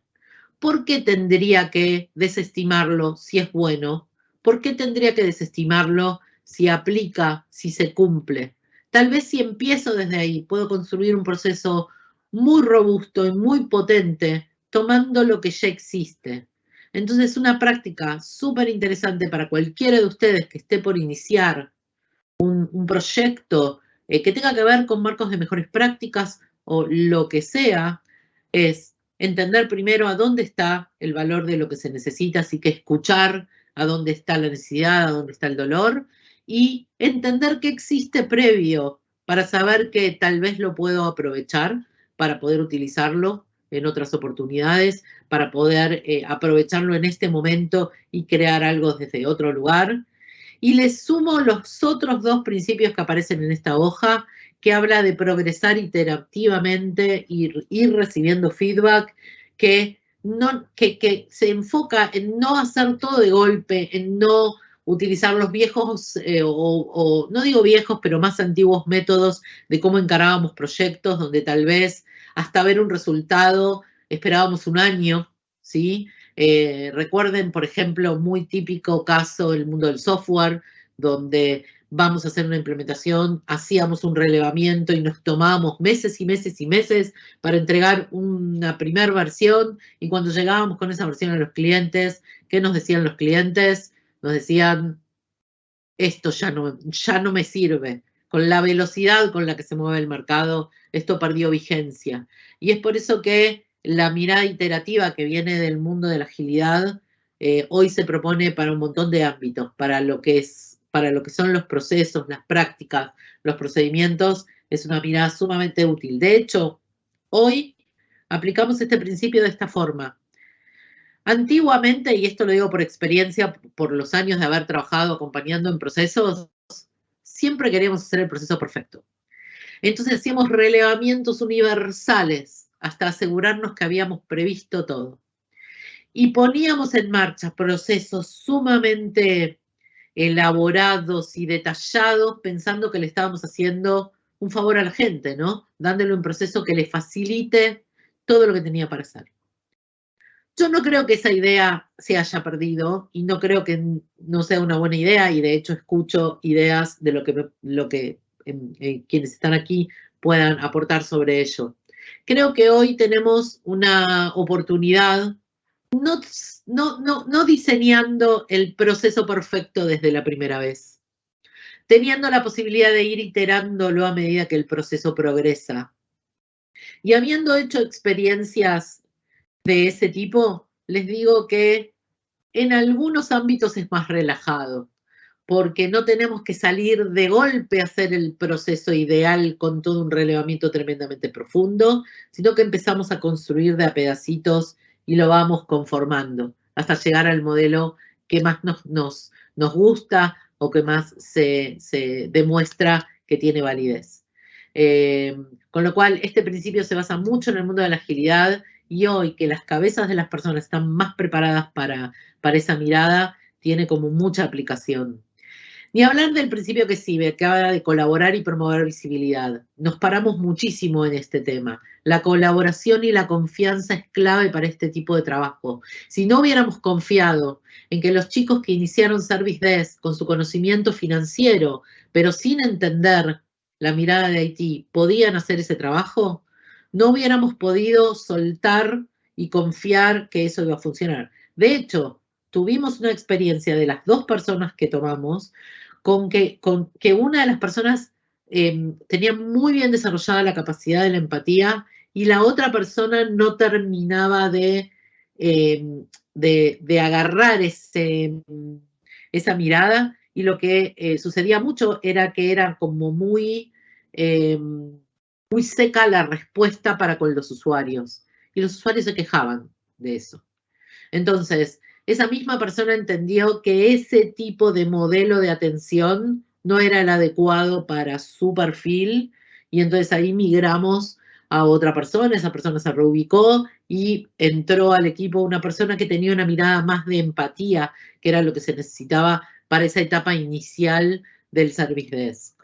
¿Por qué tendría que desestimarlo si es bueno? ¿Por qué tendría que desestimarlo si aplica, si se cumple? Tal vez si empiezo desde ahí, puedo construir un proceso muy robusto y muy potente, tomando lo que ya existe. Entonces, una práctica súper interesante para cualquiera de ustedes que esté por iniciar un proyecto que tenga que ver con marcos de mejores prácticas o lo que sea, es entender primero a dónde está el valor de lo que se necesita, así que escuchar a dónde está la necesidad, a dónde está el dolor, y entender qué existe previo para saber que tal vez lo puedo aprovechar para poder utilizarlo en otras oportunidades, para poder aprovecharlo en este momento y crear algo desde otro lugar. Y le sumo los otros dos principios que aparecen en esta hoja, que habla de progresar iterativamente y ir recibiendo feedback, que se enfoca en no hacer todo de golpe, en no utilizar los viejos, o no digo viejos, pero más antiguos métodos de cómo encarábamos proyectos, donde tal vez hasta ver un resultado esperábamos un año, ¿sí? Recuerden, por ejemplo, muy típico caso del mundo del software, donde vamos a hacer una implementación, hacíamos un relevamiento y nos tomábamos meses y meses y meses para entregar una primera versión, y cuando llegábamos con esa versión a los clientes, ¿qué nos decían los clientes? Nos decían, esto ya no me sirve. Con la velocidad con la que se mueve el mercado, esto perdió vigencia. Y es por eso que la mirada iterativa que viene del mundo de la agilidad hoy se propone para un montón de ámbitos, para lo que son los procesos, las prácticas, los procedimientos, es una mirada sumamente útil. De hecho, hoy aplicamos este principio de esta forma. Antiguamente, y esto lo digo por experiencia, por los años de haber trabajado acompañando en procesos, siempre queríamos hacer el proceso perfecto. Entonces hacíamos relevamientos universales hasta asegurarnos que habíamos previsto todo. Y poníamos en marcha procesos sumamente elaborados y detallados, pensando que le estábamos haciendo un favor a la gente, ¿no? Dándole un proceso que le facilite todo lo que tenía para hacer. Yo no creo que esa idea se haya perdido y no creo que no sea una buena idea, y de hecho escucho ideas de lo que quienes están aquí puedan aportar sobre ello. Creo que hoy tenemos una oportunidad, no diseñando el proceso perfecto desde la primera vez, teniendo la posibilidad de ir iterándolo a medida que el proceso progresa. Y habiendo hecho experiencias de ese tipo, les digo que en algunos ámbitos es más relajado, porque no tenemos que salir de golpe a hacer el proceso ideal con todo un relevamiento tremendamente profundo, sino que empezamos a construir de a pedacitos y lo vamos conformando hasta llegar al modelo que más nos gusta o que más se demuestra que tiene validez. Con lo cual, este principio se basa mucho en el mundo de la agilidad, y hoy que las cabezas de las personas están más preparadas para esa mirada, tiene como mucha aplicación. Ni hablar del principio que sigue, que habla de colaborar y promover visibilidad. Nos paramos muchísimo en este tema. La colaboración y la confianza es clave para este tipo de trabajo. Si no hubiéramos confiado en que los chicos que iniciaron Service Desk con su conocimiento financiero, pero sin entender la mirada de IT, podían hacer ese trabajo, no hubiéramos podido soltar y confiar que eso iba a funcionar. De hecho, tuvimos una experiencia de las dos personas que tomamos con que una de las personas tenía muy bien desarrollada la capacidad de la empatía y la otra persona no terminaba de agarrar esa mirada, y lo que sucedía mucho era que era como muy seca la respuesta para con los usuarios, y los usuarios se quejaban de eso. Entonces, esa misma persona entendió que ese tipo de modelo de atención no era el adecuado para su perfil, y entonces ahí migramos a otra persona. Esa persona se reubicó y entró al equipo una persona que tenía una mirada más de empatía, que era lo que se necesitaba para esa etapa inicial del Service Desk.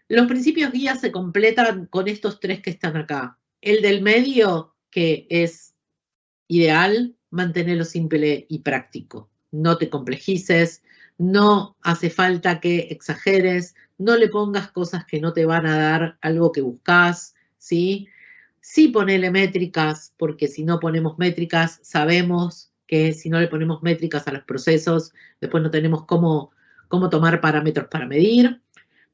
Los principios guías se completan con estos tres que están acá. El del medio, que es ideal, mantenerlo simple y práctico. No te complejices, no hace falta que exageres, no le pongas cosas que no te van a dar algo que buscas, ¿sí? Sí ponele métricas, porque si no ponemos métricas, sabemos que si no le ponemos métricas a los procesos, después no tenemos cómo tomar parámetros para medir,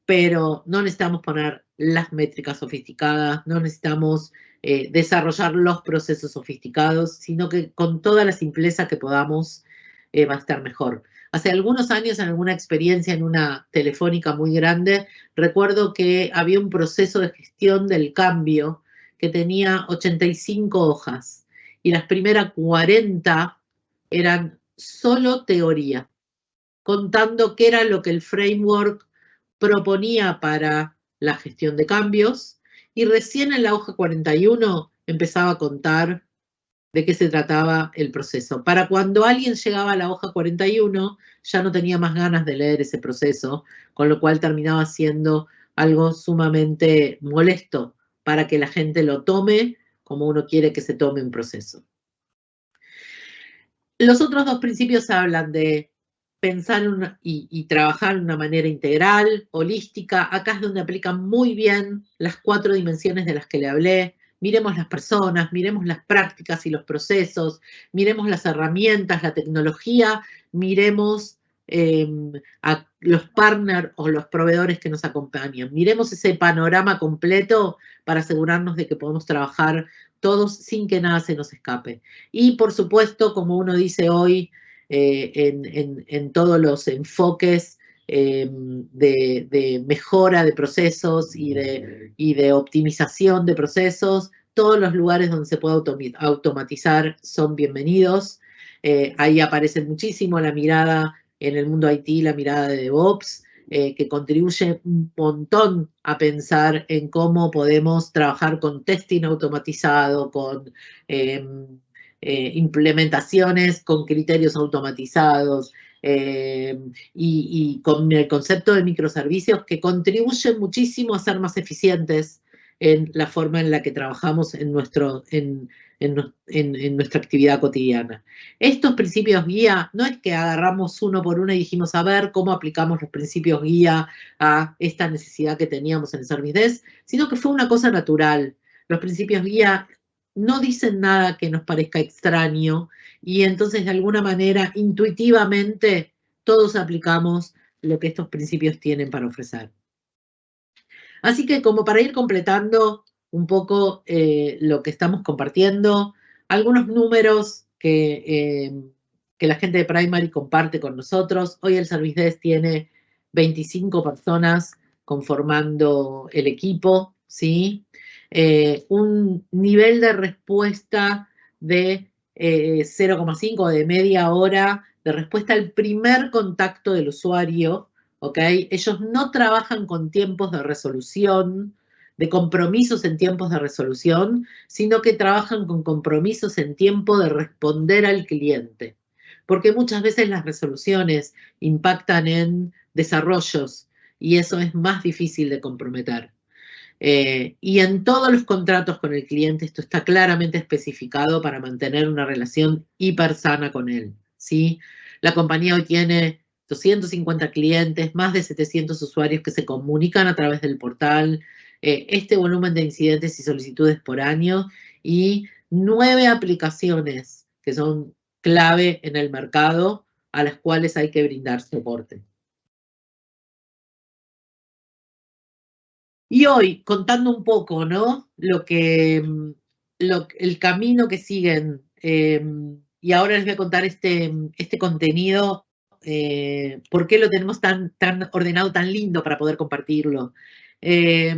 pero no necesitamos poner las métricas sofisticadas, no necesitamos desarrollar los procesos sofisticados, sino que con toda la simpleza que podamos va a estar mejor. Hace algunos años, en alguna experiencia en una telefónica muy grande, recuerdo que había un proceso de gestión del cambio que tenía 85 hojas, y las primeras 40 eran solo teoría, contando qué era lo que el framework proponía para la gestión de cambios, y recién en la hoja 41 empezaba a contar de qué se trataba el proceso. Para cuando alguien llegaba a la hoja 41, ya no tenía más ganas de leer ese proceso, con lo cual terminaba siendo algo sumamente molesto para que la gente lo tome como uno quiere que se tome un proceso. Los otros dos principios hablan de pensar y trabajar de una manera integral, holística. Acá es donde aplican muy bien las 4 dimensiones de las que le hablé. Miremos las personas, miremos las prácticas y los procesos, miremos las herramientas, la tecnología, miremos a los partners o los proveedores que nos acompañan. Miremos ese panorama completo para asegurarnos de que podemos trabajar todos sin que nada se nos escape. Y por supuesto, como uno dice hoy, en todos los enfoques de mejora de procesos y de optimización de procesos, todos los lugares donde se puede automatizar son bienvenidos. Ahí aparece muchísimo la mirada en el mundo IT, la mirada de DevOps, que contribuye un montón a pensar en cómo podemos trabajar con testing automatizado, con implementaciones con criterios automatizados y con el concepto de microservicios que contribuyen muchísimo a ser más eficientes en la forma en la que trabajamos en nuestra actividad cotidiana. Estos principios guía no es que agarramos uno por uno y dijimos a ver cómo aplicamos los principios guía a esta necesidad que teníamos en el Service Desk, sino que fue una cosa natural. Los principios guía no dicen nada que nos parezca extraño y entonces de alguna manera intuitivamente todos aplicamos lo que estos principios tienen para ofrecer. Así que como para ir completando un poco lo que estamos compartiendo, algunos números que la gente de Primary comparte con nosotros. Hoy el Service Desk tiene 25 personas conformando el equipo, ¿sí? Un nivel de respuesta de 0,5 de media hora de respuesta al primer contacto del usuario, ¿ok? Ellos no trabajan con tiempos de resolución, de compromisos en tiempos de resolución, sino que trabajan con compromisos en tiempo de responder al cliente. Porque muchas veces las resoluciones impactan en desarrollos y eso es más difícil de comprometer. Y en todos los contratos con el cliente esto está claramente especificado para mantener una relación hiper sana con él, ¿sí? La compañía hoy tiene 250 clientes, más de 700 usuarios que se comunican a través del portal, este volumen de incidentes y solicitudes por año y 9 aplicaciones que son clave en el mercado a las cuales hay que brindar soporte. Y hoy, contando un poco, ¿no? El camino que siguen, y ahora les voy a contar este contenido, por qué lo tenemos tan ordenado, tan lindo para poder compartirlo. Hay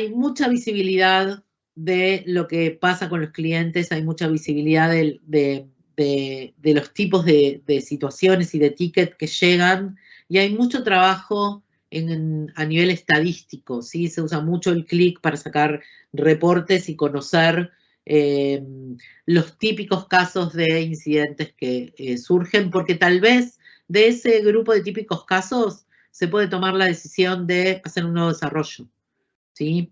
mucha visibilidad de lo que pasa con los clientes, hay mucha visibilidad de los tipos de situaciones y de tickets que llegan, y hay mucho trabajo a nivel estadístico, ¿sí? Se usa mucho el clic para sacar reportes y conocer los típicos casos de incidentes que surgen, porque tal vez de ese grupo de típicos casos se puede tomar la decisión de hacer un nuevo desarrollo, ¿sí?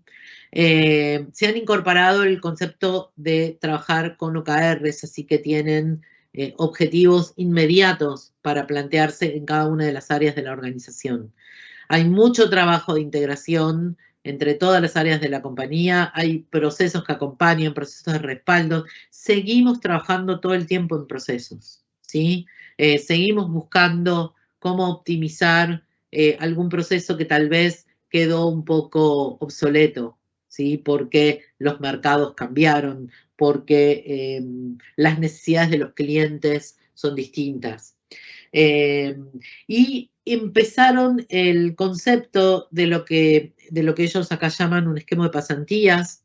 Se han incorporado el concepto de trabajar con OKRs, así que tienen objetivos inmediatos para plantearse en cada una de las áreas de la organización. Hay mucho trabajo de integración entre todas las áreas de la compañía, hay procesos que acompañan, procesos de respaldo. Seguimos trabajando todo el tiempo en procesos, ¿sí? Seguimos buscando cómo optimizar algún proceso que tal vez quedó un poco obsoleto, ¿sí? Porque los mercados cambiaron, porque las necesidades de los clientes son distintas. Y empezaron el concepto de lo que ellos acá llaman un esquema de pasantías,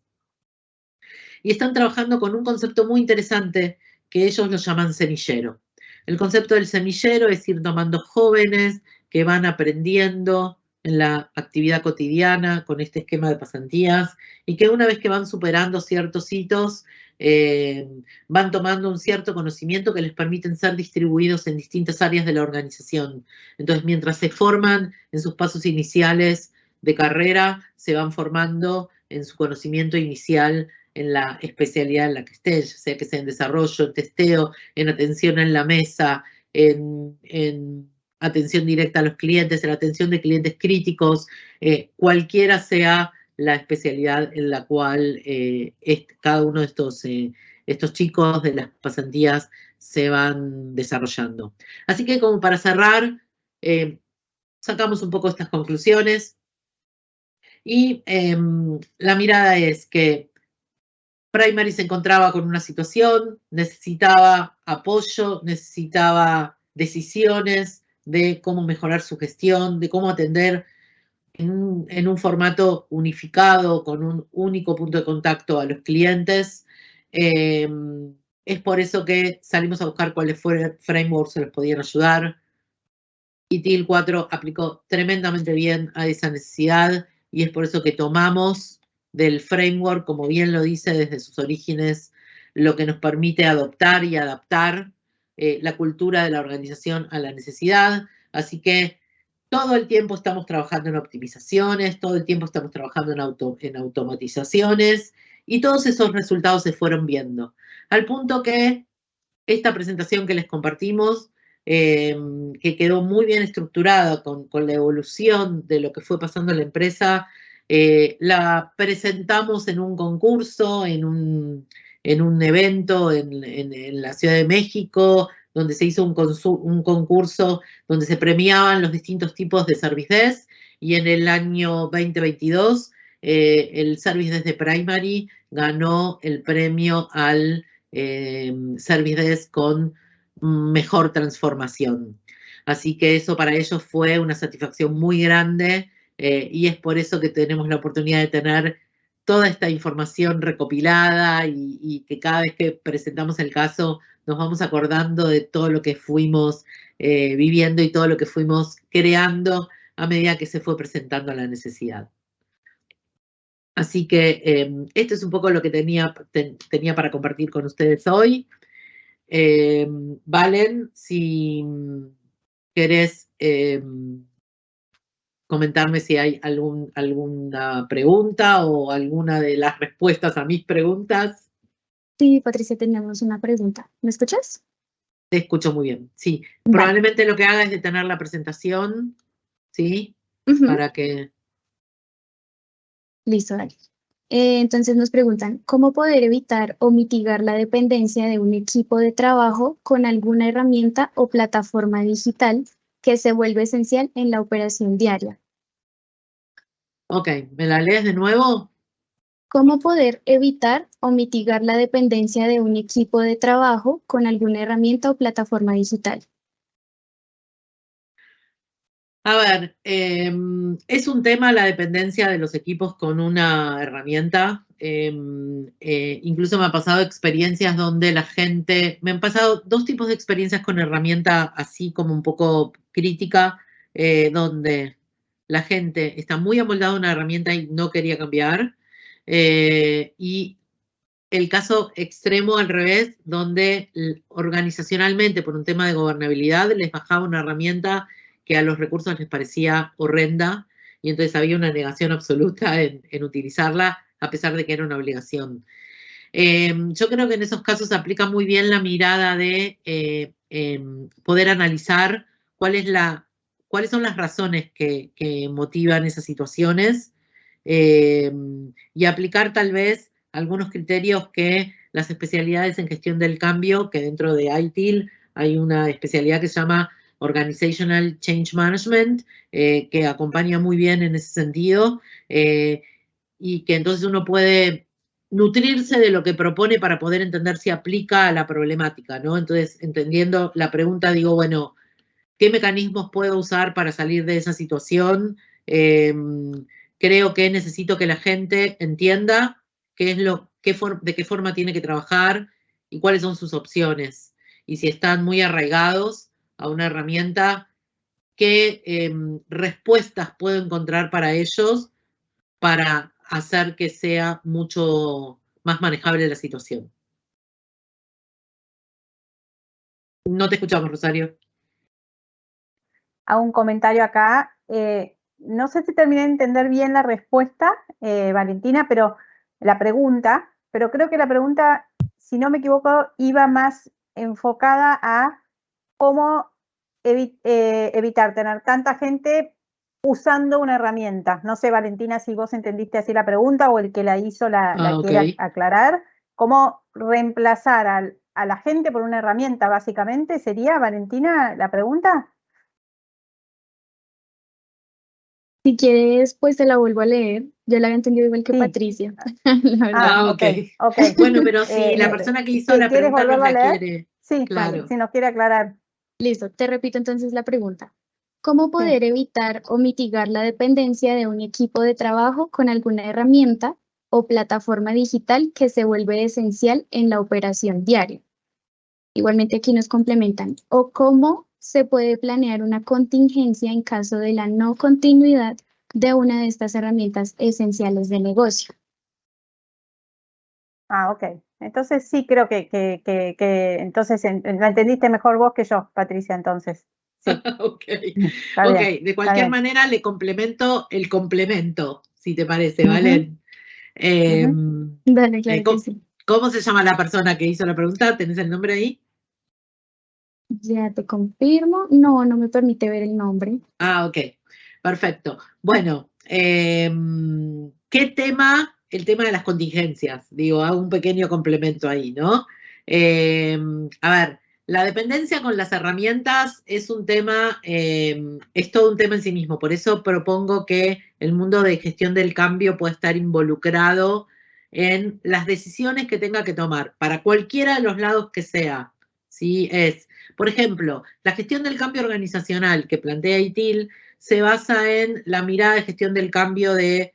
y están trabajando con un concepto muy interesante que ellos lo llaman semillero. El concepto del semillero es ir tomando jóvenes que van aprendiendo en la actividad cotidiana con este esquema de pasantías y que una vez que van superando ciertos hitos, van tomando un cierto conocimiento que les permiten ser distribuidos en distintas áreas de la organización. Entonces, mientras se forman en sus pasos iniciales de carrera, se van formando en su conocimiento inicial en la especialidad en la que estén, ya sea que sea en desarrollo, en testeo, en atención en la mesa, en atención directa a los clientes, en atención de clientes críticos, cualquiera sea la especialidad en la cual cada uno de estos chicos de las pasantías se van desarrollando. Así que como para cerrar, sacamos un poco estas conclusiones y la mirada es que Primary se encontraba con una situación, necesitaba apoyo, necesitaba decisiones de cómo mejorar su gestión, de cómo atender en un formato unificado, con un único punto de contacto a los clientes. Es por eso que salimos a buscar cuáles frameworks se les podían ayudar. ITIL 4 aplicó tremendamente bien a esa necesidad y es por eso que tomamos del framework, como bien lo dice desde sus orígenes, lo que nos permite adoptar y adaptar la cultura de la organización a la necesidad. Así que todo el tiempo estamos trabajando en optimizaciones, todo el tiempo estamos trabajando en automatizaciones y todos esos resultados se fueron viendo. Al punto que esta presentación que les compartimos, que quedó muy bien estructurada con la evolución de lo que fue pasando en la empresa, la presentamos en un concurso, en un evento en la Ciudad de México, donde se hizo un concurso donde se premiaban los distintos tipos de Service Desk, y en el año 2022 el Service Desk de Primary ganó el premio al Service Desk con mejor transformación. Así que eso para ellos fue una satisfacción muy grande y es por eso que tenemos la oportunidad de tener toda esta información recopilada y que cada vez que presentamos el caso nos vamos acordando de todo lo que fuimos viviendo y todo lo que fuimos creando a medida que se fue presentando la necesidad. Así que esto es un poco lo que tenía para compartir con ustedes hoy. Valen, si querés comentarme si hay alguna pregunta o alguna de las respuestas a mis preguntas. Sí, Patricia, teníamos una pregunta. ¿Me escuchas? Te escucho muy bien, sí. Vale. Probablemente lo que haga es detener la presentación, ¿sí? Para que... Listo, dale. Entonces nos preguntan, ¿cómo poder evitar o mitigar la dependencia de un equipo de trabajo con alguna herramienta o plataforma digital que se vuelve esencial en la operación diaria? Ok, ¿me la lees de nuevo? ¿Cómo poder evitar o mitigar la dependencia de un equipo de trabajo con alguna herramienta o plataforma digital? A ver, es un tema la dependencia de los equipos con una herramienta. Incluso me ha pasado experiencias donde la gente... Me han pasado dos tipos de experiencias con herramienta así como un poco crítica, donde la gente está muy amoldada a una herramienta y no quería cambiar. Y el caso extremo al revés, donde organizacionalmente, por un tema de gobernabilidad, les bajaba una herramienta que a los recursos les parecía horrenda, y entonces había una negación absoluta en utilizarla, a pesar de que era una obligación. Yo creo que en esos casos se aplica muy bien la mirada de poder analizar cuáles son las razones que motivan esas situaciones y aplicar tal vez algunos criterios que las especialidades en gestión del cambio, que dentro de ITIL hay una especialidad que se llama Organizational Change Management, que acompaña muy bien en ese sentido, y que entonces uno puede nutrirse de lo que propone para poder entender si aplica a la problemática, ¿no? Entonces, entendiendo la pregunta, digo, bueno, ¿qué mecanismos puedo usar para salir de esa situación? Creo que necesito que la gente entienda de qué forma tiene que trabajar y cuáles son sus opciones. Y si están muy arraigados a una herramienta, qué respuestas puedo encontrar para ellos para hacer que sea mucho más manejable la situación. No te escuchamos, Rosario. Hago un comentario acá. No sé si terminé de entender bien la respuesta, Valentina, pero la pregunta, pero creo que la pregunta, si no me equivoco, iba más enfocada a cómo evitar tener tanta gente usando una herramienta. No sé, Valentina, si vos entendiste así la pregunta o el que la hizo la quiere aclarar. ¿Cómo reemplazar a la gente por una herramienta, básicamente? ¿Sería, Valentina, la pregunta? Si quieres, pues te la vuelvo a leer. Yo la había entendido igual que Sí. Patricia, la verdad. Ah, ok. Bueno, pero si la persona que hizo la ¿Quieres pregunta nos volverla a la leer? quiere. Sí, Claro. si nos quiere aclarar. Listo, te repito entonces la pregunta. ¿Cómo poder evitar o mitigar la dependencia de un equipo de trabajo con alguna herramienta o plataforma digital que se vuelve esencial en la operación diaria? Igualmente aquí nos complementan. ¿O cómo se puede planear una contingencia en caso de la no continuidad de una de estas herramientas esenciales de negocio? Ah, ok. Entonces sí creo que entonces la entendiste mejor vos que yo, Patricia, entonces. Sí. Ok, Está ok. bien, De cualquier bien. manera le complemento el complemento, si te parece, Ujú. ¿vale? Dale, claro que sí. ¿Cómo se llama la persona que hizo la pregunta? ¿Tenés el nombre ahí? Ya te confirmo. No, no me permite ver el nombre. Ah, ok. Perfecto. Bueno, ¿qué tema? El tema de las contingencias. Digo, hago un pequeño complemento ahí, ¿no? A ver, la dependencia con las herramientas es un tema, es todo un tema en sí mismo. Por eso propongo que el mundo de gestión del cambio pueda estar involucrado en las decisiones que tenga que tomar, para cualquiera de los lados que sea. ¿Sí? Por ejemplo, la gestión del cambio organizacional que plantea ITIL se basa en la mirada de gestión del cambio de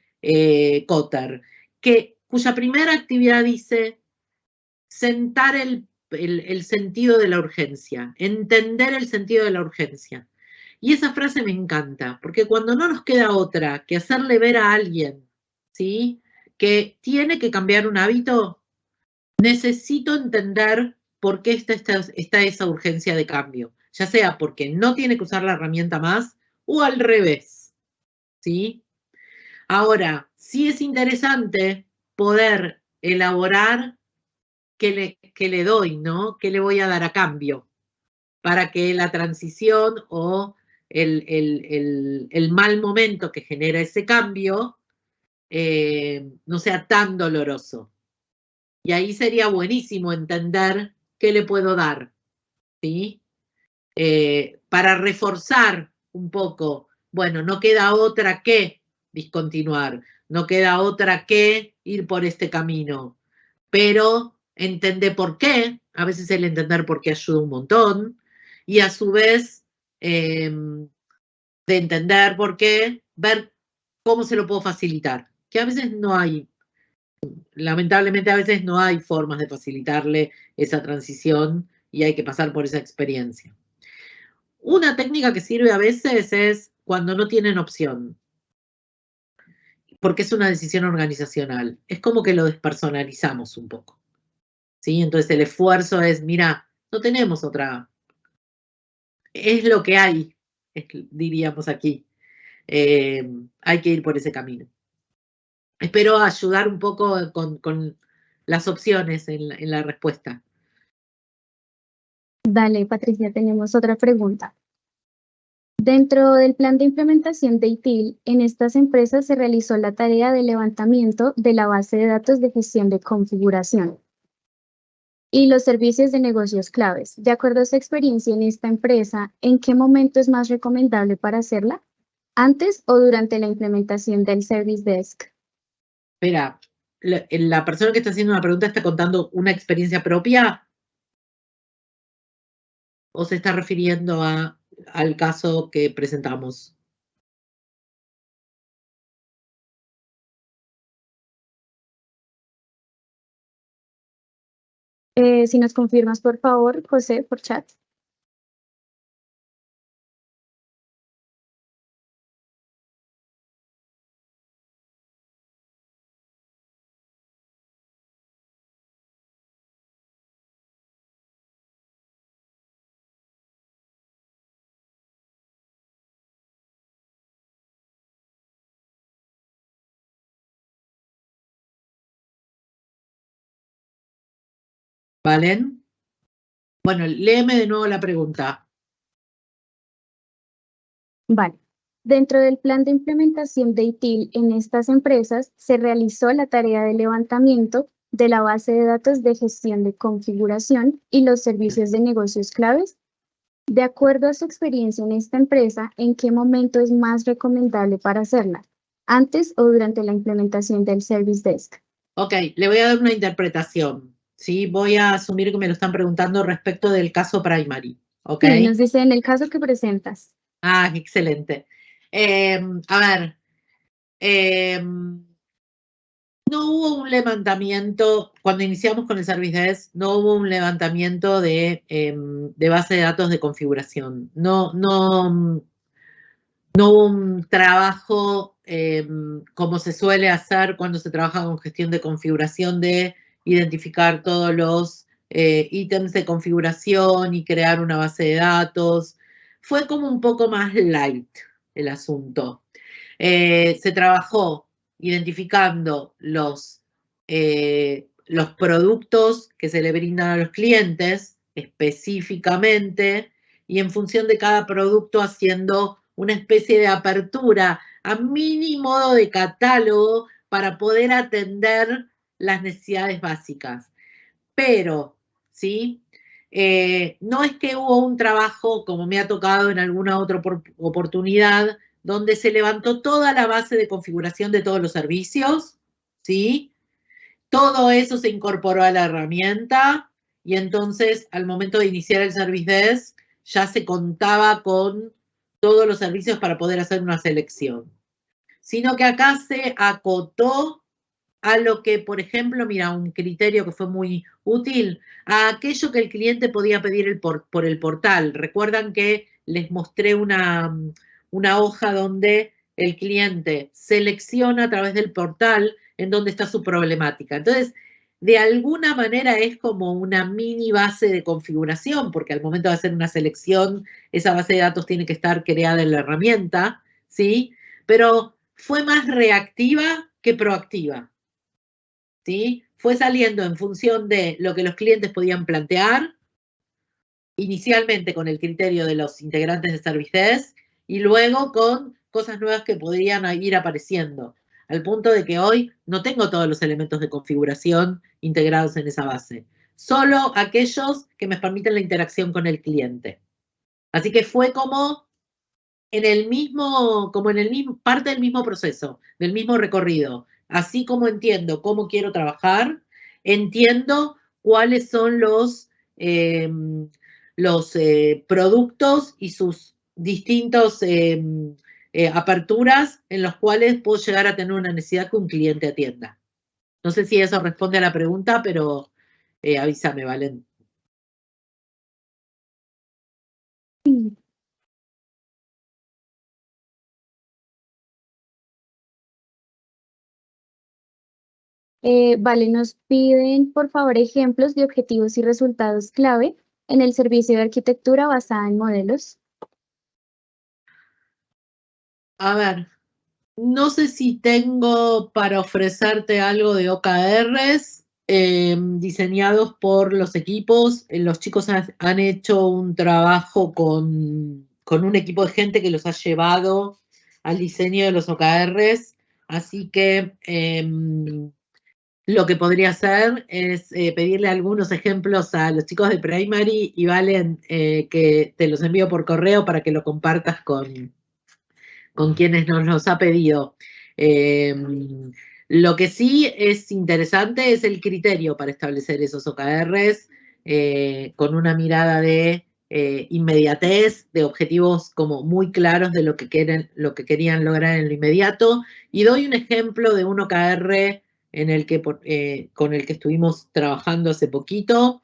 Kotter, cuya primera actividad dice sentar el sentido de la urgencia, entender el sentido de la urgencia. Y esa frase me encanta, porque cuando no nos queda otra que hacerle ver a alguien, ¿sí?, que tiene que cambiar un hábito, necesito entender por qué está esa urgencia de cambio, ya sea porque no tiene que usar la herramienta más o al revés, ¿sí? Ahora, sí es interesante poder elaborar qué le doy, ¿no? ¿Qué le voy a dar a cambio? Para que la transición o el mal momento que genera ese cambio no sea tan doloroso. Y ahí sería buenísimo entender qué le puedo dar, ¿sí? Para reforzar un poco, bueno, no queda otra que discontinuar, no queda otra que ir por este camino, pero entender por qué, a veces el entender por qué ayuda un montón, y a su vez, de entender por qué, ver cómo se lo puedo facilitar, que a veces no hay. Lamentablemente a veces no hay formas de facilitarle esa transición y hay que pasar por esa experiencia. Una técnica que sirve a veces es cuando no tienen opción, porque es una decisión organizacional. Es como que lo despersonalizamos un poco, ¿sí? Entonces el esfuerzo es, mira, no tenemos otra, es lo que hay, diríamos aquí. Hay que ir por ese camino. Espero ayudar un poco con las opciones en la respuesta. Dale, Patricia, tenemos otra pregunta. Dentro del plan de implementación de ITIL, en estas empresas se realizó la tarea de levantamiento de la base de datos de gestión de configuración y los servicios de negocios claves. De acuerdo a su experiencia en esta empresa, ¿en qué momento es más recomendable para hacerla? ¿Antes o durante la implementación del Service Desk? Espera, ¿la persona que está haciendo una pregunta está contando una experiencia propia? ¿O se está refiriendo al caso que presentamos? Si nos confirmas, por favor, José, por chat. ¿Valen? Bueno, léeme de nuevo la pregunta. Vale. Dentro del plan de implementación de ITIL en estas empresas se realizó la tarea de levantamiento de la base de datos de gestión de configuración y los servicios de negocios claves. De acuerdo a su experiencia en esta empresa, ¿en qué momento es más recomendable para hacerla? antes o durante la implementación del Service Desk. Ok, le voy a dar una interpretación, ¿sí? Voy a asumir que me lo están preguntando respecto del caso primary, ¿ok? Sí, nos dice en el caso que presentas. Ah, excelente. A ver, no hubo un levantamiento, cuando iniciamos con el Service Desk, no hubo un levantamiento de base de datos de configuración. No hubo un trabajo como se suele hacer cuando se trabaja con gestión de configuración de identificar todos los ítems de configuración y crear una base de datos. Fue como un poco más light el asunto. Se trabajó identificando los productos que se le brindan a los clientes específicamente y en función de cada producto haciendo una especie de apertura a mini modo de catálogo para poder atender las necesidades básicas. Pero, ¿sí? No es que hubo un trabajo, como me ha tocado en alguna otra oportunidad, donde se levantó toda la base de configuración de todos los servicios, ¿sí? Todo eso se incorporó a la herramienta y entonces al momento de iniciar el Service Desk ya se contaba con todos los servicios para poder hacer una selección. Sino que acá se acotó a lo que, por ejemplo, mira, un criterio que fue muy útil, a aquello que el cliente podía pedir por el portal. Recuerdan que les mostré una hoja donde el cliente selecciona a través del portal en dónde está su problemática. Entonces, de alguna manera es como una mini base de configuración, porque al momento de hacer una selección, esa base de datos tiene que estar creada en la herramienta, ¿sí? Pero fue más reactiva que proactiva, ¿sí? Fue saliendo en función de lo que los clientes podían plantear, inicialmente con el criterio de los integrantes de Service Desk y luego con cosas nuevas que podrían ir apareciendo, al punto de que hoy no tengo todos los elementos de configuración integrados en esa base, solo aquellos que me permiten la interacción con el cliente. Así que fue como parte del mismo proceso, del mismo recorrido. Así como entiendo cómo quiero trabajar, entiendo cuáles son los productos y sus distintas aperturas en los cuales puedo llegar a tener una necesidad que un cliente atienda. No sé si eso responde a la pregunta, pero avísame, Valen. Sí. Vale, nos piden por favor ejemplos de objetivos y resultados clave en el servicio de arquitectura basada en modelos. A ver, no sé si tengo para ofrecerte algo de OKRs diseñados por los equipos. Los chicos han hecho un trabajo con un equipo de gente que los ha llevado al diseño de los OKRs. Así que lo que podría hacer es pedirle algunos ejemplos a los chicos de primary y Valen, que te los envío por correo para que lo compartas con quienes nos los ha pedido. Lo que sí es interesante es el criterio para establecer esos OKRs con una mirada de inmediatez, de objetivos como muy claros de lo que querían lograr en lo inmediato. Y doy un ejemplo de un OKR con el que estuvimos trabajando hace poquito.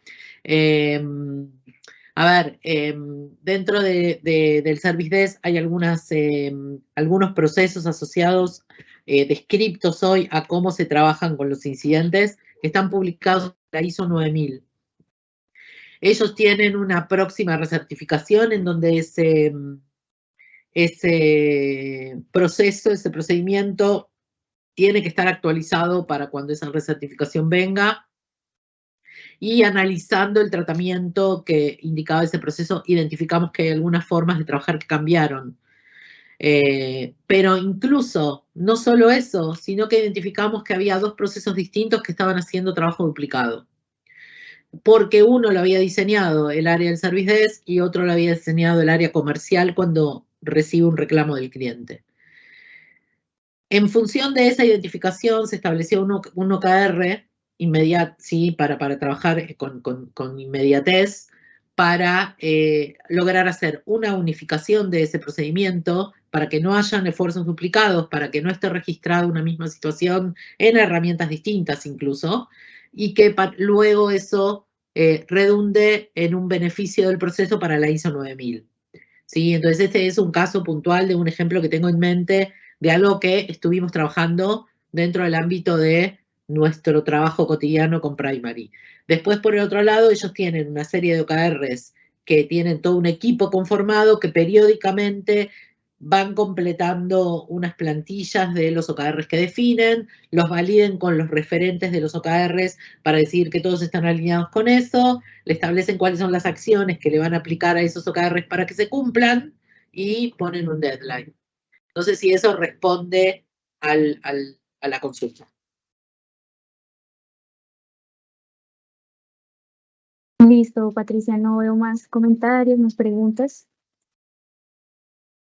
A ver, dentro del Service Desk hay algunos procesos asociados descriptos hoy a cómo se trabajan con los incidentes que están publicados en la ISO 9000. Ellos tienen una próxima recertificación en donde ese proceso, ese procedimiento tiene que estar actualizado para cuando esa recertificación venga. Y analizando el tratamiento que indicaba ese proceso, identificamos que hay algunas formas de trabajar que cambiaron. Pero incluso, no solo eso, sino que identificamos que había dos procesos distintos que estaban haciendo trabajo duplicado. Porque uno lo había diseñado el área del Service Desk y otro lo había diseñado el área comercial cuando recibe un reclamo del cliente. En función de esa identificación se estableció un OKR ¿sí? para trabajar con inmediatez, para lograr hacer una unificación de ese procedimiento, para que no hayan esfuerzos duplicados, para que no esté registrada una misma situación en herramientas distintas incluso, y que luego eso redunde en un beneficio del proceso para la ISO 9000. ¿Sí? Entonces este es un caso puntual de un ejemplo que tengo en mente de algo que estuvimos trabajando dentro del ámbito de nuestro trabajo cotidiano con Primary. Después, por el otro lado, ellos tienen una serie de OKRs que tienen todo un equipo conformado que periódicamente van completando unas plantillas de los OKRs que definen, los validen con los referentes de los OKRs para decir que todos están alineados con eso, le establecen cuáles son las acciones que le van a aplicar a esos OKRs para que se cumplan y ponen un deadline. No sé si eso responde a la consulta. Listo, Patricia, no veo más comentarios, más preguntas.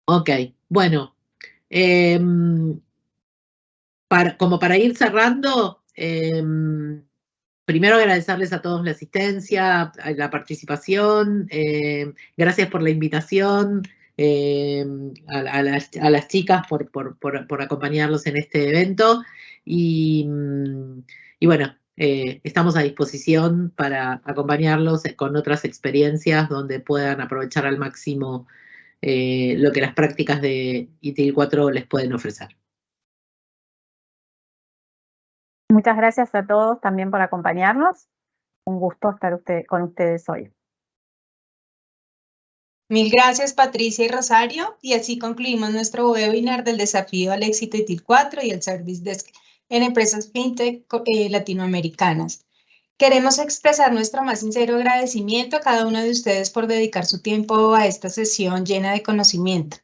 Ok, bueno, como para ir cerrando, primero agradecerles a todos la asistencia, la participación, gracias por la invitación, a las chicas por acompañarlos en este evento y bueno, estamos a disposición para acompañarlos con otras experiencias donde puedan aprovechar al máximo lo que las prácticas de ITIL 4 les pueden ofrecer. Muchas gracias a todos también por acompañarnos. Un gusto estar con ustedes hoy. Mil gracias, Patricia y Rosario. Y así concluimos nuestro webinar del desafío al éxito ITIL 4 y el Service Desk en empresas fintech latinoamericanas. Queremos expresar nuestro más sincero agradecimiento a cada uno de ustedes por dedicar su tiempo a esta sesión llena de conocimiento.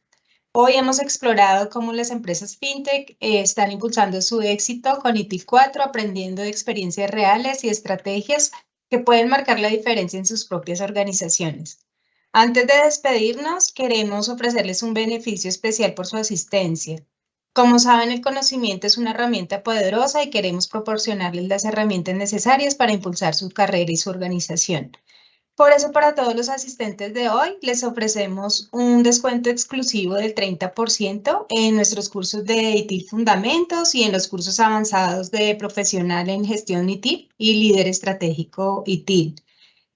Hoy hemos explorado cómo las empresas fintech están impulsando su éxito con ITIL 4, aprendiendo de experiencias reales y estrategias que pueden marcar la diferencia en sus propias organizaciones. Antes de despedirnos, queremos ofrecerles un beneficio especial por su asistencia. Como saben, el conocimiento es una herramienta poderosa y queremos proporcionarles las herramientas necesarias para impulsar su carrera y su organización. Por eso, para todos los asistentes de hoy, les ofrecemos un descuento exclusivo del 30% en nuestros cursos de ITIL Fundamentos y en los cursos avanzados de Profesional en Gestión ITIL y Líder Estratégico ITIL.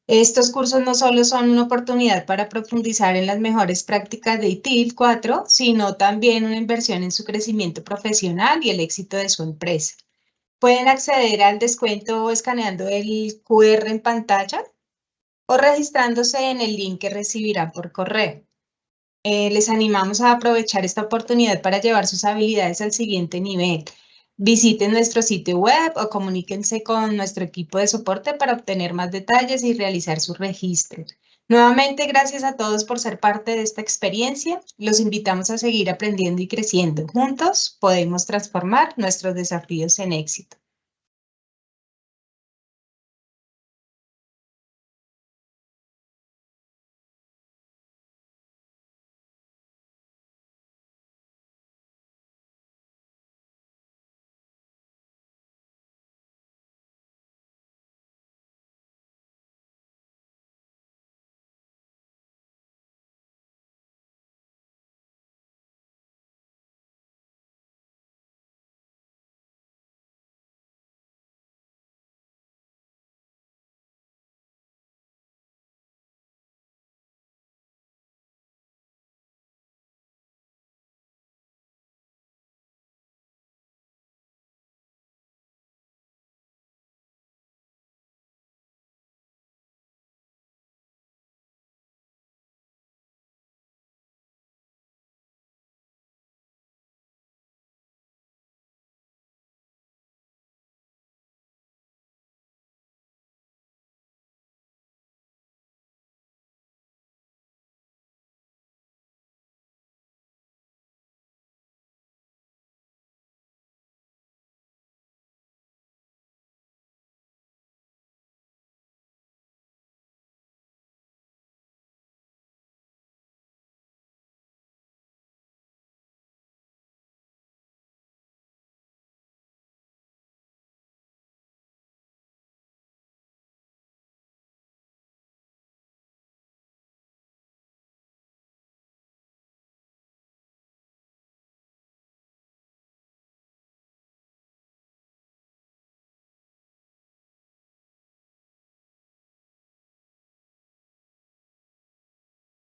Estos cursos no solo son una oportunidad para profundizar en las mejores prácticas de ITIL 4, sino también una inversión en su crecimiento profesional y el éxito de su empresa. Pueden acceder al descuento escaneando el QR en pantalla o registrándose en el link que recibirán por correo. Les animamos a aprovechar esta oportunidad para llevar sus habilidades al siguiente nivel. Visiten nuestro sitio web o comuníquense con nuestro equipo de soporte para obtener más detalles y realizar su registro. Nuevamente, gracias a todos por ser parte de esta experiencia. Los invitamos a seguir aprendiendo y creciendo. Juntos podemos transformar nuestros desafíos en éxito.